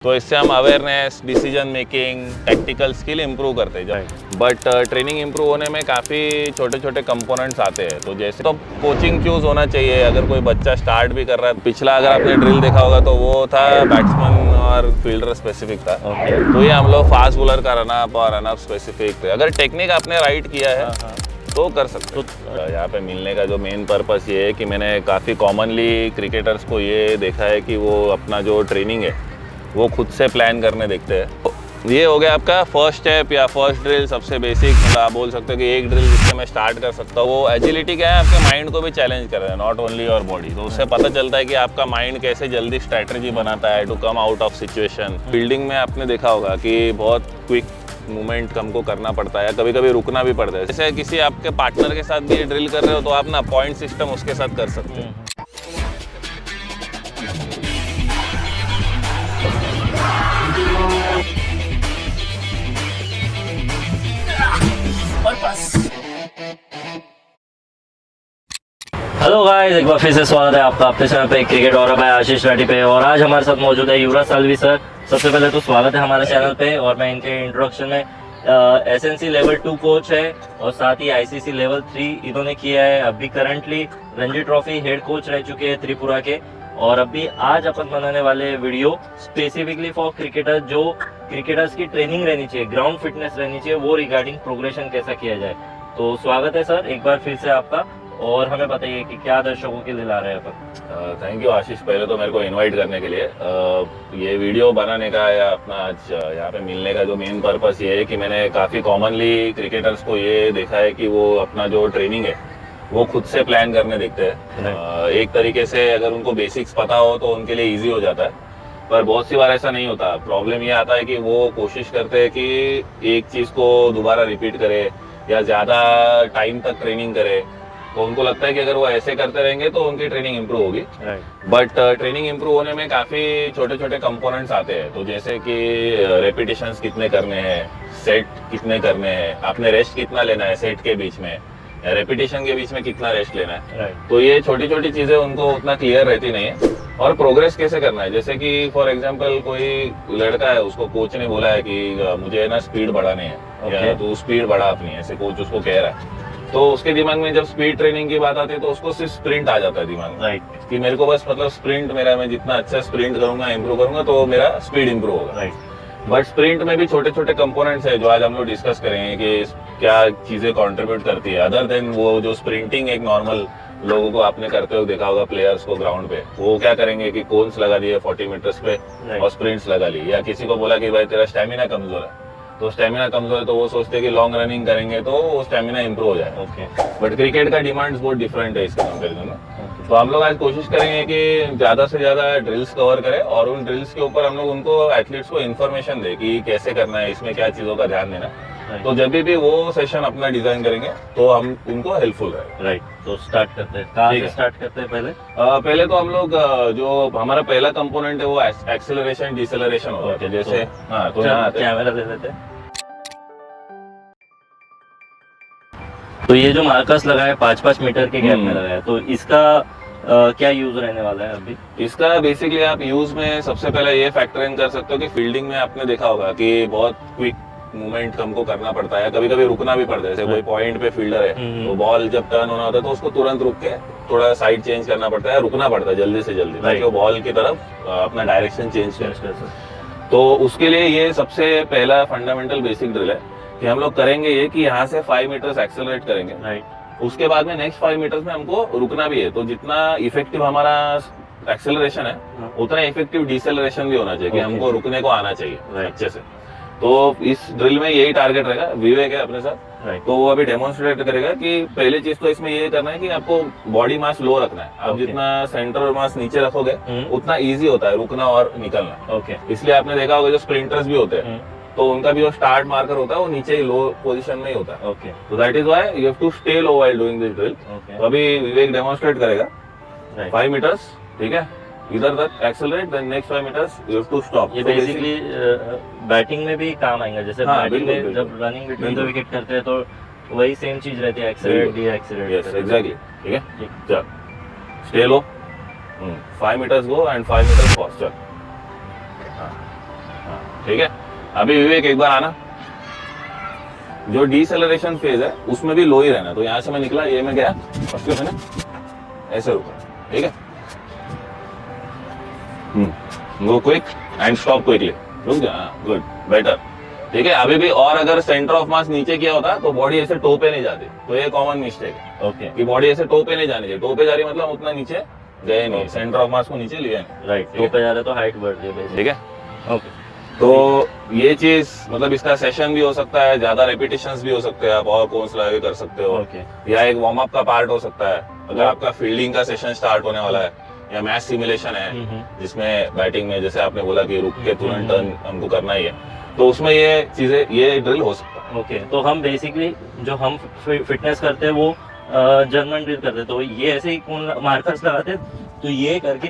तो इससे हम awareness, decision making, tactical skill improve करते हैं। बट ट्रेनिंग इंप्रूव होने में काफ़ी छोटे छोटे कंपोनेंट्स आते हैं। तो जैसे तो कोचिंग चूज होना चाहिए। अगर कोई बच्चा स्टार्ट भी कर रहा है, पिछला अगर आपने ड्रिल देखा होगा तो वो था बैट्समैन और फील्डर स्पेसिफिक था। तो ये हम लोग फास्ट बॉलर का रनअप और रनअप स्पेसिफिक थे। अगर टेक्निक आपने राइट किया है तो कर सकते हो। यहाँ पे मिलने का जो मेन पर्पस ये है कि मैंने काफ़ी कॉमनली क्रिकेटर्स को ये देखा है कि वो अपना जो ट्रेनिंग है वो खुद से प्लान करने देखते हैं। ये हो गया आपका फर्स्ट स्टेप या फर्स्ट ड्रिल, सबसे बेसिक। मतलब आप बोल सकते हो कि एक ड्रिल जिससे मैं स्टार्ट कर सकता हूँ। वो एजिलिटी क्या है, आपके माइंड को भी चैलेंज कर रहा है, नॉट ओनली योर बॉडी। तो उससे पता चलता है कि आपका माइंड कैसे जल्दी स्ट्रैटेजी बनाता है to come out of situation. Fielding में आपने देखा होगा कि बहुत क्विक मूवमेंट हमको करना पड़ता है, कभी कभी रुकना भी पड़ता है। जैसे किसी आपके पार्टनर के साथ भी ड्रिल कर रहे हो तो आप ना पॉइंट सिस्टम उसके साथ कर सकते हैं। हेलो गाइस, एक बार फिर से स्वागत है आपका अपने चैनल पे क्रिकेट और मैं आशीष राठी पे। और आज हमारे साथ मौजूद है युवराज साल्वी सर। सबसे पहले तो स्वागत है हमारे चैनल पे। और मैं इनके इंट्रोडक्शन में एसएनसी लेवल 2 कोच है और साथ ही आईसीसी लेवल 3 इन्होंने किया है। अभी currently Ranji trophy head coach रह चुके हैं त्रिपुरा के। और अभी आज अपन बनाने वाले वीडियो स्पेसिफिकली फॉर क्रिकेटर, जो क्रिकेटर्स की ट्रेनिंग रहनी चाहिए, ग्राउंड फिटनेस रहनी चाहिए, वो रिगार्डिंग प्रोग्रेशन कैसा किया जाए। तो स्वागत है सर एक बार फिर से आपका। और हमें बताइए कि क्या दर्शकों के लिए ला रहे हैं अपन। थैंक यू आशीष, पहले तो मेरे को इनवाइट करने के लिए। ये वीडियो बनाने का या अपना आज यहाँ पे मिलने का जो मेन पर्पस ये है कि मैंने काफ़ी कॉमनली क्रिकेटर्स को ये देखा है कि वो अपना जो ट्रेनिंग है वो खुद से प्लान करने देखते हैं। एक तरीके से अगर उनको बेसिक्स पता हो तो उनके लिए ईजी हो जाता है, पर बहुत सी बार ऐसा नहीं होता। प्रॉब्लम ये आता है कि वो कोशिश करते हैं कि एक चीज़ को दोबारा रिपीट करे या ज़्यादा टाइम तक ट्रेनिंग करे। तो उनको लगता है कि अगर वो ऐसे करते रहेंगे तो उनकी ट्रेनिंग इंप्रूव होगी। बट ट्रेनिंग इंप्रूव होने में काफ़ी छोटे छोटे कंपोनेंट्स आते हैं। तो जैसे कि रेपिटेशंस कितने करने हैं, सेट कितने करने हैं, आपने रेस्ट कितना लेना है सेट के बीच में, रेपिटेशन के बीच में कितना रेस्ट लेना है। तो ये छोटी छोटी चीज़ें उनको उतना क्लियर रहती नहीं है। और प्रोग्रेस कैसे करना है, जैसे कि फॉर एग्जांपल कोई लड़का है, उसको कोच ने बोला है कि मुझे ना स्पीड बढ़ानी है या तो स्पीड बढ़ा अपनी, ऐसे कोच उसको कह रहा है। तो उसके दिमाग में जब स्पीड ट्रेनिंग की बात आती है तो उसको सिर्फ स्प्रिंट आ जाता है दिमाग में, कि मेरे को बस मतलब स्प्रिंट, मेरा मैं जितना अच्छा स्प्रिंट करूंगा, इंप्रूव करूंगा तो मेरा स्पीड इंप्रूव होगा। बट स्प्रिंट में भी छोटे छोटे कंपोनेंट्स है जो आज हम लोग डिस्कस करेंगे कि क्या चीजें कंट्रीब्यूट करती है अदर देन वो जो स्प्रिंटिंग। एक नॉर्मल लोगों को आपने करते हुए देखा होगा, प्लेयर्स को ग्राउंड पे वो क्या करेंगे कि कोन्स लगा दिए 40 मीटर्स पे और स्प्रिंट्स लगा ली। या किसी को बोला कि भाई तेरा स्टेमिना कमजोर है, तो स्टेमिना कमजोर है तो वो सोचते हैं कि लॉन्ग रनिंग करेंगे तो वो स्टेमिना इंप्रूव हो जाए। बट क्रिकेट का डिमांड्स बहुत डिफरेंट है इसके कंपेरिजन में। तो हम लोग आज कोशिश करेंगे कि ज्यादा से ज्यादा ड्रिल्स कवर करें और उन ड्रिल्स के ऊपर हम लोग उनको एथलीट्स को इन्फॉर्मेशन दे कि कैसे करना है, इसमें क्या चीजों का ध्यान देना है। तो जब भी वो सेशन अपना डिजाइन करेंगे तो हम उनको हेल्पफुल रहे। राइट, तो स्टार्ट करते हैं। कहाँ से स्टार्ट करते हैं पहले? पहले तो हम लोग जो हमारा पहला कंपोनेंट है वो एक्सेलरेशन डिसेलरेशन होता है। जैसे हाँ, तो यहाँ कैमरा दे देते हैं। तो ये जो मार्कर्स लगाए 5-5 मीटर के गैप में लगाया, तो इसका क्या यूज रहने वाला है अभी? इसका बेसिकली आप यूज में सबसे पहले ये फैक्टर इन कर सकते हो कि फील्डिंग में आपने देखा होगा कि बहुत क्विक मूवमेंट हमको करना पड़ता है, कभी कभी रुकना भी पड़ता है। जैसे कोई पॉइंट पे फील्डर है तो बॉल जब टर्न होना होता है तो उसको तुरंत रुक के थोड़ा साइड चेंज करना पड़ता है, रुकना पड़ता है जल्दी से जल्दी, ताकि वो बॉल की तरफ अपना डायरेक्शन चेंज कर। तो उसके लिए ये सबसे पहला फंडामेंटल बेसिक ड्रिल है कि हम लोग करेंगे ये कि यहाँ से 5 मीटर्स एक्सेलरेट करेंगे। उसके बाद में नेक्स्ट 5 मीटर्स में हमको रुकना भी है। तो जितना इफेक्टिव हमारा एक्सेलरेशन है उतना इफेक्टिव डिसेलरेशन भी होना चाहिए, कि हमको रुकने को आना चाहिए अच्छे से। तो इस ड्रिल में यही टारगेट रहेगा। विवेक है अपने साथ, तो वो अभी डेमोन्स्ट्रेट करेगा कि पहली चीज तो इसमें ये करना है कि आपको बॉडी मास लो रखना है। आप जितना सेंटर मास नीचे रखोगे उतना इजी होता है रुकना और निकलना। इसलिए आपने देखा होगा जो स्प्रिंटर्स भी होते हैं तो उनका भी जो स्टार्ट मार्कर होता है वो नीचे ही लो पोजीशन में ही होता है। तो that is why you have to stay low while doing this drill. तो अभी विवेक डेमोन्स्ट्रेट करेगा 5 मीटर्स, ठीक है, इधर तक accelerate, then next 5 metres you have to stop. ये बेसिकली बैटिंग में भी काम आएगा। जैसे बैटिंग में जब रनिंग बिटवीन द विकेट करते हैं तो वही सेम चीज रहती है, accelerate de accelerate. Yes exactly, ठीक है। चल stay low, 5 metres go and 5 metres pause. चल ठीक है। अभी विवेक एक बार आना, जो डिसेलरेशन फेज है उसमें भी लो ही रहना। तो यहाँ से मैं निकला, ये मैं गया, उसके मैंने ऐसे रुका, ठीक है। गो क्विक एंड स्टॉप क्विकली, रुक जा, गुड, बेटर, ठीक है। अभी भी, और अगर सेंटर ऑफ मास नीचे किया होता तो बॉडी ऐसे टो पे नहीं जाती, तो ये कॉमन मिस्टेक है। ओके, कि बॉडी ऐसे टो पे नहीं जानी चाहिए। टो पे जा रही मतलब उतना नीचे गए नहीं, सेंटर ऑफ मास को नीचे लिया नहीं, राइट। टो पे जा रहे तो हाइट बढ़ रही है, ठीक है। ओके। तो ये चीज मतलब इसका सेशन भी हो सकता है, ज्यादा रेपिटेशंस भी हो सकते हैं, आप और कौन लगा के कर सकते हो, ओके, या एक वार्म अप का पार्ट हो सकता है अगर आपका फील्डिंग का सेशन स्टार्ट होने वाला है, या मैच सिमुलेशन है जिसमें बैटिंग में जैसे आपने बोला कि रुक के तुरंत टर्न हमको करना ही है, तो उसमें ये चीजें, ये ड्रिल हो सकता है। ओके। तो हम बेसिकली जो हम फिटनेस करते हैं वो जर्मन ड्रिल करते हैं, तो ये ऐसे ही कौन मार्कर्स लगाते हैं, तो ये करके,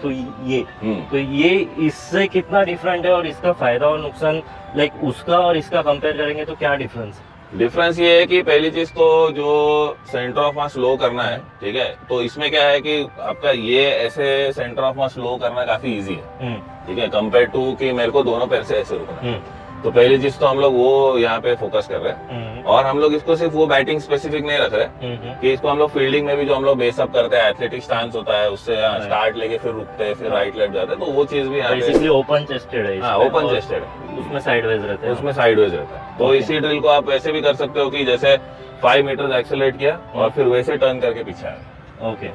तो ये तो ये इससे कितना डिफरेंट है, और इसका फायदा और नुकसान लाइक उसका और इसका कंपेयर करेंगे तो क्या डिफरेंस है? डिफरेंस ये है कि पहली चीज तो जो सेंटर ऑफ मास लो करना है, ठीक है, तो इसमें क्या है कि आपका ये ऐसे सेंटर ऑफ मास लो करना काफी इजी है, ठीक है, कंपेयर टू कि मेरे को दोनों पैर से ऐसे रुकना है। तो पहली चीज तो हम लोग वो यहाँ पे फोकस कर रहे हैं, और हम लोग इसको सिर्फ वो बैटिंग स्पेसिफिक नहीं रख रहे कि इसको हम लोग फील्डिंग में भी जो हम लोग बेसअप करते हैं, एथलेटिक स्टांस होता है, उससे स्टार्ट लेके फिर रुकते हैं, फिर राइट लेफ्ट जाते हैं, तो वो चीज भी यहाँ पे बेसिकली ओपन चेस्टेड है, हाँ, ओपन चेस्टेड है, उसमें साइडवेज रहते हैं, उसमें साइडवेज रहता है। तो इसी ड्रिल को आप वैसे भी कर सकते हो कि जैसे 5 मीटर एक्सेलरेट किया और फिर वैसे टर्न करके पीछे आया। Okay,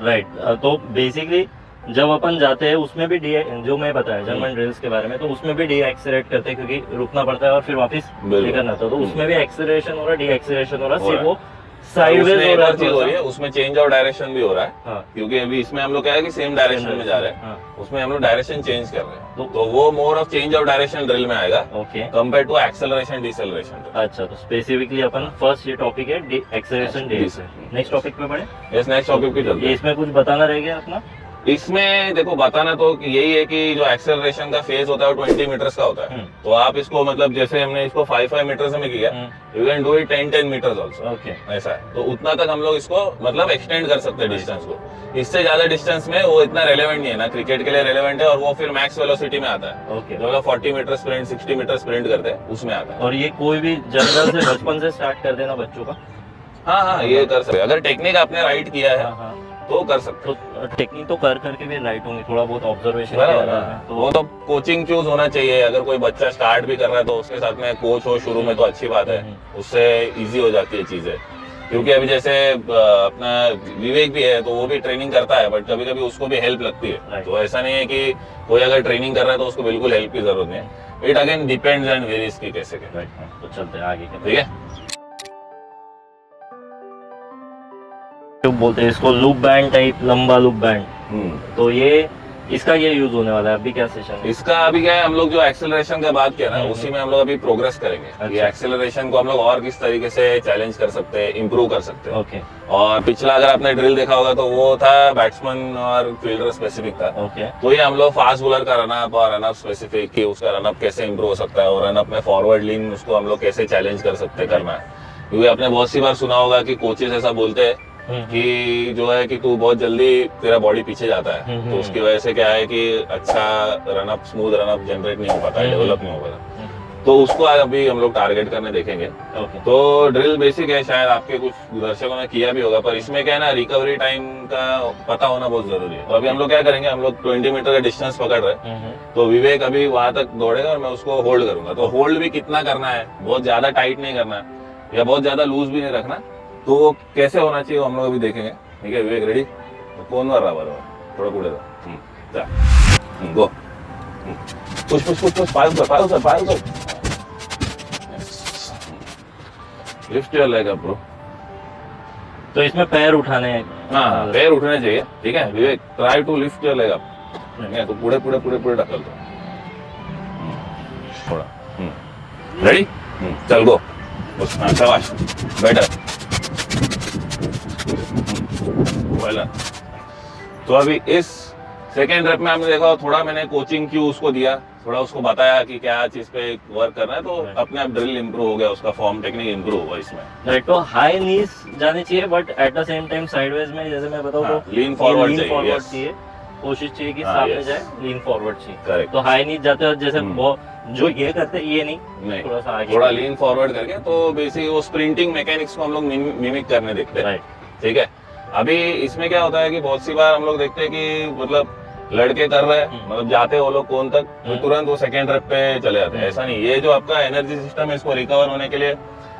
right. तो बेसिकली जब अपन जाते हैं उसमें भी जो मैं बताया जर्मन ड्रिल्स के बारे में, तो उसमें भी डी एक्सेलरेट करते हैं क्योंकि रुकना पड़ता है और फिर वापस लेकर आता है, तो उसमें भी एक्सेलरेशन हो रहा है, डी एक्सेलरेशन हो रहा है, सिर्फ वो साइडवेज हो रहा है, उसमें चेंज ऑफ डायरेक्शन भी हो रहा है। हाँ, क्योंकि अभी इसमें हम लोग क्या है कि सेम डायरेक्शन में जा रहे हैं, उसमें हम लोग डायरेक्शन चेंज कर रहे हैं, तो वो more of change of direction drill में आएगा okay, compare to acceleration deceleration. अच्छा, तो स्पेसिफिकली अपन फर्स्ट ये टॉपिक है एक्सेलरेशन डी। नेक्स्ट टॉपिक पे बढ़े। यस, नेक्स्ट टॉपिक पे चलते हैं। इसमें कुछ बताना रह गया अपना? इसमें देखो बताना तो यही है कि जो एक्सेलरेशन का फेज होता है वो 20 मीटर्स का होता है, तो आप इसको मतलब जैसे हमने इसको 5 मीटर्स में किया, you can do it 10 metres also, okay, ऐसा है। तो उतना तक हम लोग इसको मतलब एक्सटेंड कर सकते हैं डिस्टेंस को। इससे ज्यादा डिस्टेंस में वो इतना रेलेवेंट नहीं है ना, क्रिकेट के लिए रेलेवेंट है, और वो फिर मैक्स वेलोसिटी में आता है, ओके, जो लोग 40 मीटर स्प्रिंट 60 मीटर स्प्रिंट करते हैं उसमें आता है। और ये कोई भी जनरल से बचपन से स्टार्ट कर देना बच्चों का? हाँ, ये कर सकते हैं अगर टेक्निक आपने राइट किया है तो कर सकते हो। तो टेक्निक तो कर करके भी राइट होंगे, थोड़ा बहुत ऑब्जर्वेशन तो वो तो कोचिंग चूज होना चाहिए। अगर कोई बच्चा स्टार्ट भी कर रहा है तो उसके साथ में कोच हो शुरू में तो अच्छी बात है, उससे इजी हो जाती है चीजें। क्योंकि अभी जैसे अपना विवेक भी है तो वो भी ट्रेनिंग करता है, बट कभी कभी उसको भी हेल्प लगती है। तो ऐसा नहीं है कि कोई अगर ट्रेनिंग कर रहा है तो उसको बिल्कुल हेल्प की जरूरत नहीं है। It again depends and varies की कैसे के। तो चलते हैं आगे, ठीक है। तो बोलते हैं इसको लूप बैंड टाइप, लंबा लूप बैंड, तो ये इसका ये यूज होने वाला है अभी क्या सेशन है? इसका अभी क्या है, हम लोग जो एक्सेलरेशन का बात किया ना उसी में हम लोग अभी प्रोग्रेस करेंगे। अच्छा। ये एक्सेलरेशन को हम लोग और किस तरीके से चैलेंज कर सकते हैं, इंप्रूव कर सकते हैं। ओके, और पिछला अगर आपने ड्रिल देखा होगा तो वो था बैट्समैन और फील्डर स्पेसिफिक था। ओके, तो ये हम लोग फास्ट बॉलर का रनअप और रनअप स्पेसिफिक कि उसका रनअप कैसे इंप्रूव हो सकता है, और रनअप में फॉरवर्ड लीन उसको हम लोग कैसे चैलेंज कर सकते हैं करना है। क्योंकि आपने बहुत सी बार सुना होगा कि कोचेस ऐसा बोलते हैं कि जो है कि तू बहुत जल्दी तेरा बॉडी पीछे जाता है, तो उसकी वजह से क्या है कि अच्छा रनअप, स्मूथ रनअप जनरेट नहीं हो पाता है, डेवलप नहीं हो पाता। तो उसको आज अभी हम लोग टारगेट करने देखेंगे। तो ड्रिल बेसिक है, शायद आपके कुछ दर्शकों ने किया भी होगा, पर इसमें क्या है ना, रिकवरी टाइम का पता होना बहुत जरूरी है। तो अभी हम लोग क्या करेंगे, हम लोग 20 मीटर का डिस्टेंस पकड़ रहे हैं, तो विवेक अभी वहां तक दौड़ेगा और मैं उसको होल्ड करूंगा। तो होल्ड भी कितना करना है, बहुत ज्यादा टाइट नहीं करना है या बहुत ज्यादा लूज भी नहीं रखना, तो वो कैसे होना चाहिए वो हम लोग अभी देखेंगे। ठीक है विवेक, रेडी? कौन मार रहा बराबर, थोड़ा कूड़े जा, गो, पुश पुश पुश पुश, पायल कर, lift your leg up bro. तो इसमें पैर उठाने हैं? हाँ, पैर उठने चाहिए। ठीक है Vivek, try to lift your leg up. ठीक है, तो पूरे पूरे पूरे पूरे ढकल दो थोड़ा। रेडी? चल गो, शाबाश, बेटर। तो अभी इस सेकेंड रेप में हमने देखा, थोड़ा मैंने कोचिंग क्यू उसको दिया, थोड़ा उसको बताया कि क्या चीज पे वर्क करना है, तो अपने आप ड्रिल इंप्रूव हो गया, उसका फॉर्म टेक्निक इंप्रूव हुआ इसमें। राइट, तो हाई नीज जानी चाहिए but at the same time sideways में, जैसे मैं बताऊं तो लीन फॉरवर्ड चाहिए। चाहिए। कोशिश चाहिए कि हाँ, सामने yes. जाए, लीन फॉरवर्ड चाहिए। करेक्ट। तो हाई नीच जाते हो जैसे हम्म। वो जो ये करते हैं ये नहीं, नहीं, थोड़ा सा आगे थोड़ा लीन फॉरवर्ड करके, तो बेसिक वो स्प्रिंटिंग मैकेनिक्स को हम लोग मिमिक करने देखते हैं। राइट। ठीक है। अभी इसमें क्या होता है कि बहुत सी बार हम लोग देखते हैं कि मतलब लड़के कर रहे हैं, मतलब जाते हैं वो लोग कौन तक, तो तुरंत वो सेकेंड रेप पे चले जाते हैं। ऐसा नहीं, ये जो आपका एनर्जी सिस्टम है इसको रिकवर होने के लिए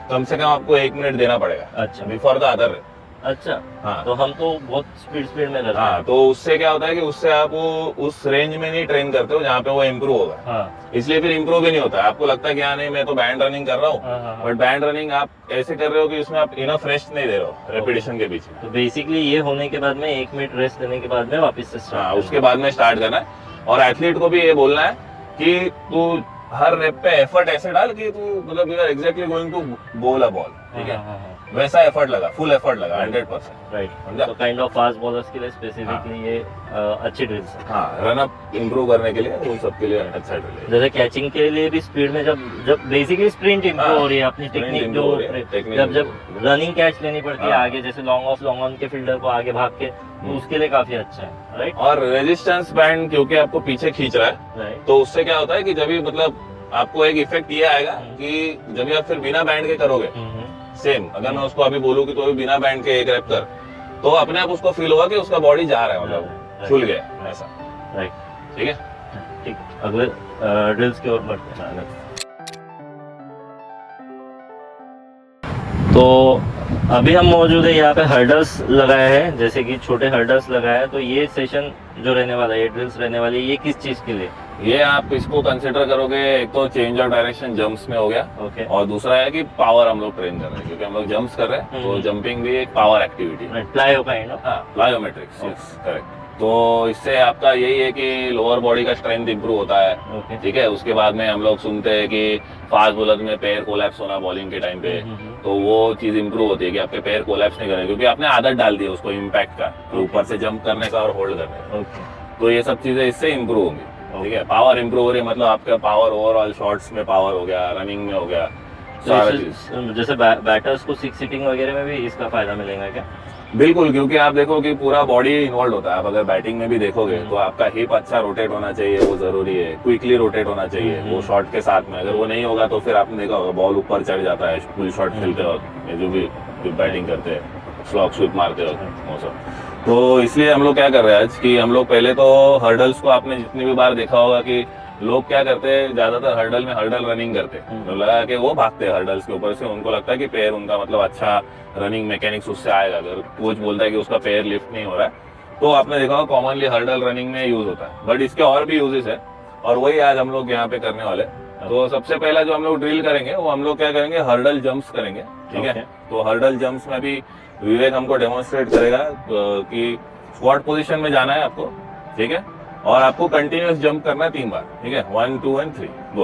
कम से कम आपको 1 मिनट देना पड़ेगा। अच्छा। Before the other. अच्छा। हाँ। तो हम तो बहुत स्पीड में रहते हाँ, हैं। तो उससे क्या होता है कि उससे आप वो उस रेंज में नहीं ट्रेन करते हो जहाँ पे वो इम्प्रूव होगा। हाँ। इसलिए फिर इम्प्रूव भी नहीं होता है। आपको लगता है कि हाँ नहीं मैं तो बैंड रनिंग कर रहा हूँ, हाँ। बट बैंड रनिंग आप ऐसे कर रहे हो कि उसमें आप इनफ रेस्ट नहीं दे रहे हो रेपिटेशन के बीच में। तो बेसिकली ये होने के बाद में 1 मिनट रेस्ट लेने के बाद में वापस से हाँ, स्टार्ट उसके बाद में स्टार्ट करना है। और एथलीट को भी ये बोलना है कि तू हर रेप पे एफर्ट ऐसे डाल कि तू मतलब you are exactly going to bowl a ball. ठीक है, वैसा एफर्ट लगा, फुल एफर्ट लगा, 100%। राइट। समझा? तो काइंड ऑफ फास्ट बॉलर्स के लिए स्पेसिफिकली ये अच्छी ड्रिल्स है। हाँ, रन अप इम्प्रूव करने के लिए उन सब के लिए अच्छा ड्रिल है। जैसे कैचिंग के लिए भी स्पीड में जब बेसिकली स्प्रिंट इम्प्रूव हो रही है, अपनी sprint टेक्निक improve जो हो रही है, technique जब improve हो रनिंग कैच लेनी पड़ती है हाँ। आगे, जैसे लॉन्ग ऑन के फील्डर को आगे भाग के, तो उसके लिए काफी अच्छा है। राइट। और रेजिस्टेंस बैंड क्योंकि आपको पीछे खींच रहा है, राइट। तो उससे क्या होता है कि जब भी मतलब आपको एक इफेक्ट ये आएगा कि जब भी आप फिर बिना बैंड के करोगे, सेम अगर मैं उसको अभी बोलूँ कि तो अभी बिना बैंड के एक रैप कर, तो अपने आप उसको फील होगा कि उसका बॉडी जा रहा है, मतलब खुल गया ऐसा। राइट। ठीक है। ठीक, अगले ड्रिल्स की ओर बढ़ते हैं। तो अभी हम मौजूद है यहाँ पे हर्डल्स लगाए हैं, जैसे कि छोटे हर्डल्स लगाए हैं। तो ये सेशन जो रहने वाला है, ये ड्रिल्स रहने वाली है, ये किस चीज के लिए? ये आप इसको कंसिडर करोगे, एक तो चेंज ऑफ डायरेक्शन जंप्स में हो गया, ओके। और दूसरा है कि पावर हम लोग ट्रेन कर रहे हैं, क्योंकि हम लोग जंप्स कर रहे हैं तो जंपिंग भी एक पावर एक्टिविटी है। प्लायो काइंड ऑफ। हाँ, प्लायोमेट्रिक्स, यस करेक्ट। तो इससे आपका यही है कि लोअर बॉडी का स्ट्रेंथ इंप्रूव होता है। ओके। ठीक है। उसके बाद में हम लोग सुनते हैं कि फास्ट बॉलर में पैर कोलैप्स होना बॉलिंग के टाइम पे, तो वो चीज इंप्रूव होती है कि आपके पैर कोलैप्स नहीं करेंगे, क्योंकि आपने आदत डाल दी है उसको इम्पैक्ट का, कि ऊपर से जंप करने का और होल्ड करने का। ओके। तो ये सब चीजें इससे इंप्रूव होंगी। ठीक है। पावर इंप्रूव हो रही है, मतलब आपका पावर ओवरऑल शॉट्स में पावर हो गया, रनिंग में हो गया, सारा चीज। जैसे बैटर्स को सिक्स सिटिंग वगैरह में भी इसका फायदा मिलेगा क्या? बिल्कुल, क्योंकि आप देखो कि पूरा बॉडी इन्वॉल्व होता है। आप अगर बैटिंग में भी देखोगे तो आपका हिप अच्छा रोटेट होना चाहिए, वो जरूरी है। क्विकली रोटेट होना चाहिए वो शॉट के साथ में। अगर वो नहीं होगा तो फिर आपने देखा होगा बॉल ऊपर चढ़ जाता है फुल शॉट खेलते वक्त, जो भी बैटिंग करते हैं, स्लॉग स्वीप मारते वक्त वो सब। तो इसलिए हम लोग क्या कर रहे हैं आज कि हम लोग पहले तो हर्डल्स को आपने जितनी भी बार देखा होगा कि लोग क्या करते हैं, ज्यादातर हर्डल में हर्डल रनिंग करते हैं, तो लगा कि वो भागते हैं हर्डल्स के ऊपर से, उनको लगता है कि पैर उनका मतलब अच्छा रनिंग मैकेनिक्स उससे आएगा। अगर कोच बोलता है कि उसका पैर लिफ्ट नहीं हो रहा है, तो आपने देखा होगा कॉमनली हर्डल रनिंग में यूज होता है, बट इसके और भी यूजेस है, और वही आज हम लोग यहाँ पे करने वाले। तो सबसे पहला जो हम लोग ड्रिल करेंगे वो हम लोग क्या करेंगे, हर्डल जंप्स करेंगे। ठीक है। तो हर्डल जंप्स में भी विवेक हमको डेमोन्स्ट्रेट करेगा कि स्क्वाट पोजीशन में जाना है आपको। ठीक है। और आपको कंटिन्यूअस जंप करना है 3 बार। ठीक है, 1 2 and 3 गो।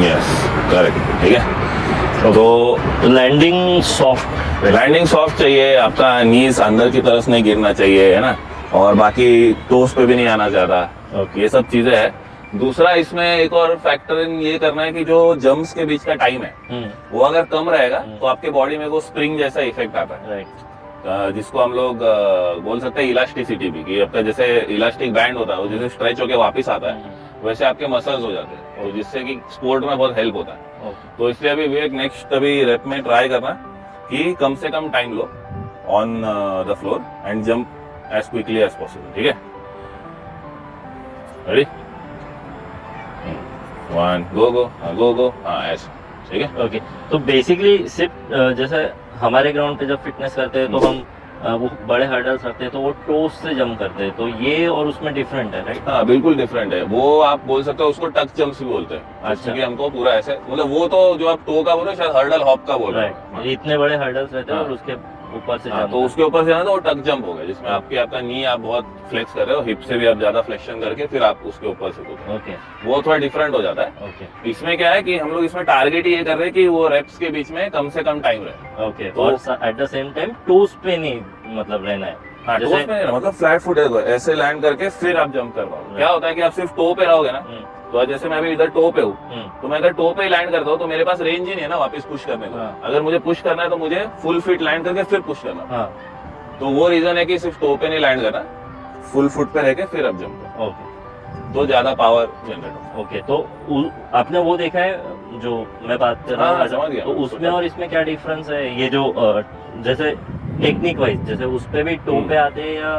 Yes correct. ठीक है। तो लैंडिंग सॉफ्ट, लैंडिंग सॉफ्ट चाहिए, आपका नीज अंदर की तरफ नहीं गिरना चाहिए, है ना, और बाकी टोस पे भी नहीं आना ज्यादा। ये सब चीजें है। दूसरा इसमें एक और फैक्टर इन ये करना है कि जो जंप्स के बीच का टाइम है वो अगर कम रहेगा तो आपके बॉडी में वो स्प्रिंग जैसा इफेक्ट आता है। राइट। जिसको हम लोग बोल सकते हैं इलास्टिसिटी भी, कि आपका जैसे इलास्टिक बैंड होता है वो जैसे स्ट्रेच होके वापस आता है, वैसे आपके मसल्स हो जाते हैं, तो जिससे कि स्पोर्ट में बहुत हेल्प होता है। तो इसलिए अभी विवेक नेक्स्ट अभी रेप में ट्राई करना कि कम से कम टाइम लो on the floor and jump as quickly as possible. ठीक है, रेडी, 1 गो गो गो गो, हाँ ऐसे। ठीक है। ओके। तो बेसिकली सिर्फ जैसे हमारे ग्राउंड पे जब फिटनेस करते हैं तो हम वो बड़े हर्डल्स रखते हैं तो वो टोस से जंप करते हैं, तो ये और उसमें डिफरेंट है, राइट? हाँ बिल्कुल डिफरेंट है। वो आप बोल सकते हो उसको टच जंप्स भी बोलते हैं। अच्छा। क्योंकि हमको पूरा ऐसे, मतलब वो तो जो आप टो का बोल रहे हो शायद हर्डल हॉप का बोल रहे हो। राइट। इतने बड़े हर्डल्स रहते हैं और उसके ऊपर से हाँ, जंप। तो उसके ऊपर से जाना तो वो टक जंप हो गया, जिसमें आपका नी आप बहुत फ्लेक्स कर रहे हो, हिप से भी आप ज्यादा फ्लेक्शन करके फिर आप उसके ऊपर से कूदो। ओके। वो थोड़ा डिफरेंट हो जाता है। ओके। इसमें क्या है कि हम लोग इसमें टारगेट ये कर रहे हैं कि वो रेप्स के बीच में कम से कम टाइम रहे। ओके। तो- और at the same time toes पे नहीं मतलब रहना है। हाँ, जैसे- टोस पे नहीं, मतलब फ्लैट फुट ऐसे लैंड करके फिर आप जंप कर पाओ। क्या होता है कि आप सिर्फ टो पे रहोगे ना तो जैसे मैं अभी इधर टो पे हूँ, तो मैं अगर टो पे लैंड करता हूँ तो मेरे पास रेंज ही नहीं है ना वापस पुश करने का। हाँ। अगर मुझे पुश करना है तो मुझे फुल फिट लैंड करके फिर पुश करना। हाँ तो वो रीजन है कि सिर्फ टो पे नहीं लैंड करना, फुल फुट पे रह के फिर अब जंप करना, ओके तो ज्यादा पावर जनरेट होगा। ओके। तो आपने वो देखा है जो मैं बात कर रहा हाँ, हूँ, समझ गया। तो उसमें और इसमें क्या डिफरेंस है? ये जो जैसे टेक्निक वाइज, जैसे उस पे भी टो पे आते हैं या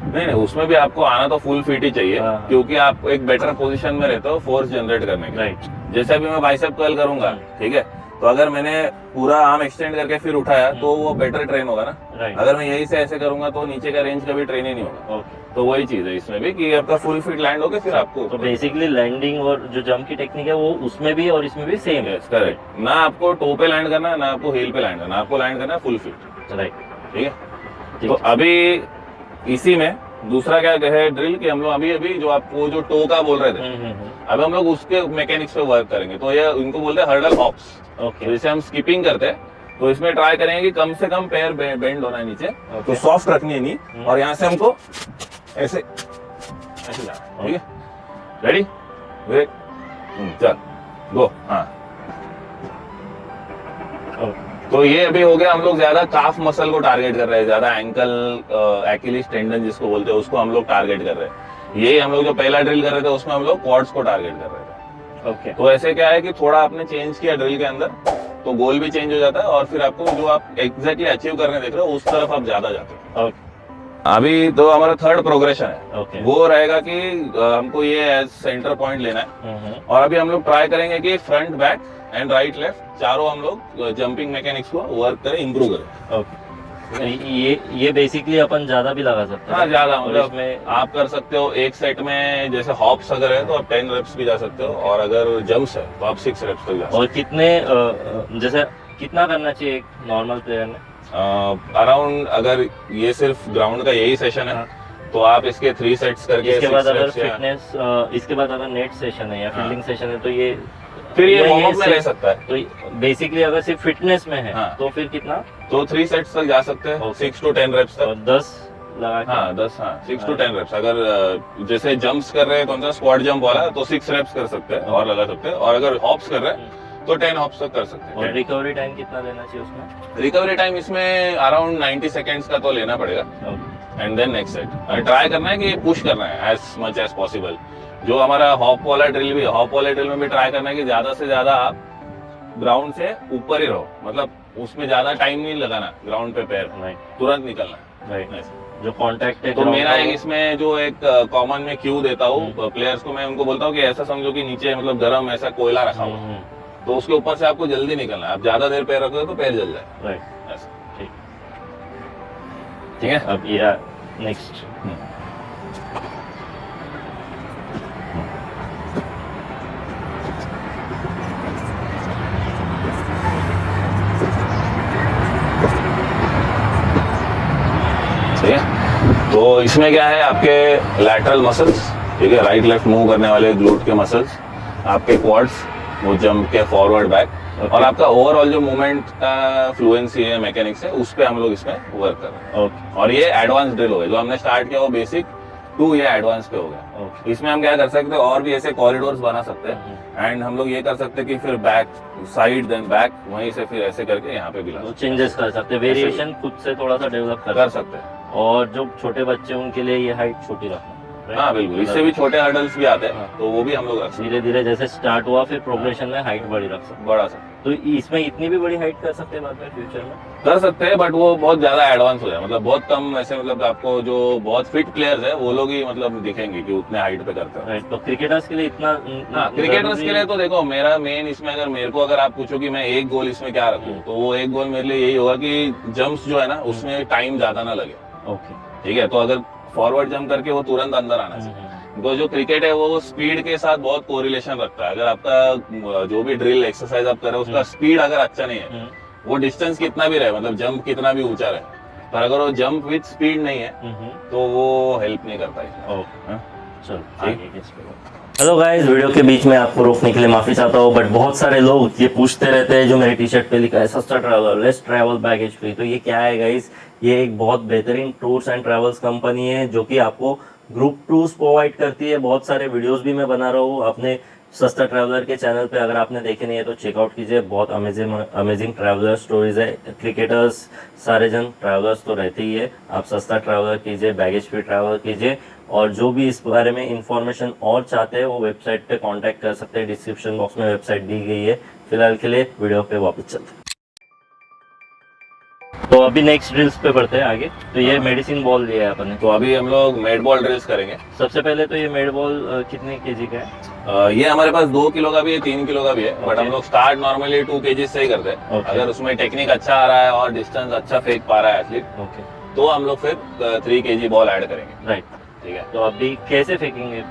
नहीं नहीं, उसमें भी आपको आना तो फुल फिट ही चाहिए, हाँ। क्योंकि आप एक बेटर पोजीशन में रहते हो फोर्स जनरेट करने के लिए। राइट जैसे अभी मैं बाइसेप कर्ल करूंगा, ठीक है, तो अगर मैंने पूरा आर्म एक्सटेंड करके फिर उठाया तो वो बेटर ट्रेन होगा ना। राइट अगर मैं यही से ऐसे करूंगा तो नीचे का रेंज कभी ट्रेन ही नहीं होगा। ओके। तो वही चीज है इसमें भी कि आपका फुल फिट लैंड होके फिर आपको तो बेसिकली लैंडिंग और जो जंप की टेक्निक है वो उसमें भी और इसमें भी सेम है। करेक्ट, ना आपको टो पे लैंड करना है ना आपको हील पे लैंड करना है, आपको लैंड करना है फुल फिट। राइट ठीक है, तो अभी इसी में दूसरा क्या है ड्रिल कि हम लोग अभी जो आपको जो टो का बोल रहे थे, अब हम लोग उसके मैकेनिक्स पे वर्क करेंगे। तो ये इनको बोलते हैं हर्डल हॉप्स। ओके तो जैसे हम स्किपिंग करते हैं तो इसमें ट्राई करेंगे कि कम से कम पैर बेंड होना है नीचे, तो सॉफ्ट रखनी है नी, और यहाँ से हमको ऐसे ऐसे जाना, ठीक है। रेडी, ब्रेक, चल गो। हाँ, तो ये अभी हो गया, हम लोग ज्यादा काफ मसल को टारगेट कर रहे हैं, ज्यादा एंकल एक्यूलिस टेंडन जिसको बोलते हैं उसको हम लोग टारगेट कर रहे हैं। यही हम लोग जो पहला ड्रिल कर रहे थे उसमें हम लोग क्वाड्स को टारगेट कर रहे थे। ओके तो ऐसे क्या है कि थोड़ा आपने चेंज किया ड्रिल के अंदर तो गोल भी चेंज हो जाता है, और फिर आपको जो आप एग्जैक्टली अचीव करने देख रहे हो उस तरफ आप ज्यादा जाते हो। ओके अभी तो हमारा थर्ड प्रोग्रेशन है, ओके वो रहेगा कि हमको ये एज सेंटर पॉइंट लेना है। और अभी हम लोग ट्राई करेंगे कि front back and right left चारों हम लोग जंपिंग मैकेनिक्स को वर्क करें, इंप्रूव करें। ओके। ये बेसिकली अपन ज्यादा भी लगा सकते हैं। हाँ, ज्यादा मतलब इसमें आप कर सकते हो एक सेट में, जैसे हॉप्स अगर है तो आप 10 रेप्स भी जा सकते हो, और अगर जंप्स है तो आप 6 रेप्स तक जा सकते और कितने जैसे कितना करना चाहिए एक नॉर्मल प्लेयर ने? हो। अराउंड अगर ये सिर्फ ग्राउंड का यही सेशन है तो आप इसके 3 सेट्स करके इसके 6 बाद अगर reps या- फिटनेस इसके बाद अगर नेट सेशन है या फील्डिंग सेशन है तो ये फिर ये या वार्म अप में सिर्फ- रह सकता है, तो बेसिकली अगर सिर्फ फिटनेस में है हाँ। तो फिर कितना? तो 3 सेट्स तक जा सकते हैं, Okay. 6 to 10 रेप्स और तक। 10 लगा के? हाँ 10, हाँ 6 to 10 रेप्स। अगर जैसे जंप्स कर रहे हैं कौन सा स्क्वाट जंप वाला तो 6 रेप्स कर सकते हैं और लगा सकते हैं, और अगर हॉप्स कर रहे हैं तो 10 हॉप्स तक कर सकते और हैं। रिकवरी टाइम कितना देना चाहिए उसमें? रिकवरी टाइम इसमें अराउंड 90 सेकेंड्स का तो लेना पड़ेगा, and then next set try करना है कि पुश करना है एज मच एज पॉसिबल। जो हमारा हॉप वाला ड्रिल भी, हॉप वाले ड्रिल में भी ट्राई करना है कि ज्यादा से ज्यादा आप ग्राउंड से ऊपर ही रहो, मतलब उसमें ज्यादा टाइम नहीं लगाना ग्राउंड पे पैर, तुरंत निकलना। राइट, जो कांटेक्ट है तो ground मेरा का एक वो- इसमें जो एक कॉमन में क्यू देता हूँ प्लेयर्स को, मैं उनको बोलता हूँ कि ऐसा समझो कि नीचे मतलब गरम ऐसा कोयला रखा हुआ, तो उसके ऊपर से आपको जल्दी निकलना है। आप ज्यादा देर पैर रखोगे तो पैर जल जाए। राइट, ऐसा। ठीक ठीक है। अब ये नेक्स्ट ठीक है, तो इसमें क्या है आपके लैटरल मसल्स, ठीक है, राइट लेफ्ट मूव करने वाले ग्लूट के मसल्स, आपके क्वाड्स, वो जंप के फॉरवर्ड बैक, और आपका ओवरऑल जो मूवमेंट का फ्लुएंसी है, मैकेनिक्स है, उस पे हम लोग इसमें वर्क कर रहे हैं। ओके और ये एडवांस ड्रिल हो गया, जो हमने स्टार्ट किया वो बेसिक टू ये एडवांस पे हो गया। ओके इसमें हम क्या कर सकते हैं, और भी ऐसे कॉरिडोर्स बना सकते हैं, एंड हम लोग ये कर सकते हैं कि फिर बैक साइड देन बैक, वहीं से फिर ऐसे करके यहाँ पे भी ला तो चेंजेस कर सकते हैं, वेरिएशन खुद से थोड़ा सा डेवलप कर सकते हैं। और जो छोटे बच्चे हैं, उनके लिए ये हाइट छोटी रखना। हाँ बिल्कुल, इससे भी छोटे हर्डल्स भी आते हैं, हाँ। तो वो भी हम लोग रख सकते धीरे धीरे जैसे स्टार्ट हुआ फिर प्रोग्रेशन में हाइट बड़ी रख सकते हैं, बड़ा सकते हैं। तो इसमें इतनी भी बड़ी हाइट कर सकते हैं बाद में फ्यूचर में? कर सकते हैं, बट वो बहुत ज्यादा एडवांस हो जाए, मतलब बहुत कम ऐसे, मतलब आपको जो बहुत फिट प्लेयर्स है वो लोग ही मतलब दिखेंगे कि उतने हाइट पे करते हैं। राइट, तो क्रिकेटर्स के लिए इतना हाँ, क्रिकेटर्स के लिए तो देखो, मेरा मेन इसमें अगर मेरे को अगर आप पूछो कि मैं एक गोल इसमें क्या रखूं, तो वो एक गोल मेरे लिए यही होगा कि जंप्स जो है ना उसमें टाइम ज्यादा ना लगे। ओके ठीक है, तो अगर फॉरवर्ड जंप करके वो तुरंत अंदर आना चाहिए, तो जो क्रिकेट है वो स्पीड के साथ बहुत कोरिलेशन रखता है। अगर आपका जो भी ड्रिल एक्सरसाइज आप कर रहे हो उसका स्पीड अगर अच्छा नहीं है, वो डिस्टेंस कितना भी रहे, मतलब जंप कितना भी ऊंचा रहे, पर अगर वो जंप विद स्पीड नहीं है तो वो हेल्प नहीं करता है। ओके चलो हेलो गाइस, वीडियो के बीच में आपको रोकने के लिए माफी चाहता हूँ, बट बहुत सारे लोग ये पूछते रहते हैं जो मेरे टी शर्ट पे लिखा है सस्ता travel less travel baggage free. तो ये क्या है गाइस? ये एक बहुत बेहतरीन टूर्स एंड ट्रैवल्स कंपनी है जो कि आपको ग्रुप टूर्स प्रोवाइड करती है, बहुत सारे वीडियोस भी मैं बना रहा हूँ अपने सस्ता ट्रैवलर के चैनल पे, अगर आपने देखे नहीं है तो चेकआउट कीजिए। बहुत अमेजिंग ट्रैवलर स्टोरीज है। क्रिकेटर्स सारे जन ट्रैवलर्स तो रहते ही है, आप सस्ता ट्रैवलर कीजिए, बैगेज फ्री ट्रैवलर कीजिए, और जो भी इस बारे में इंफॉर्मेशन और चाहते हैं वो वेबसाइट पे कांटेक्ट कर सकते हैं। डिस्क्रिप्शन बॉक्स में वेबसाइट दी गई है। फिलहाल के लिए वीडियो पे वापस चलते हैं। तो अभी नेक्स्ट ड्रिल्स पे बढ़ते हैं आगे। तो ये मेडिसिन बॉल लिया है अपन ने। तो अभी हम लोग मेड बॉल ड्रिल्स करेंगे। सबसे पहले तो ये मेड बॉल कितने केजी का है? ये हमारे पास 2 किलो का भी है, 3 किलो का भी है, बट Okay. हम लोग स्टार्ट नॉर्मली 2 kg से ही करते हैं। Okay. अगर उसमें टेक्निक अच्छा आ रहा है और डिस्टेंस अच्छा फेंक पा रहा है एथलीट, ओके, तो हम लोग फिर 3 kg बॉल ऐड करेंगे। राइट। ठीक है। तो अभी कैसे फेंकेंगे?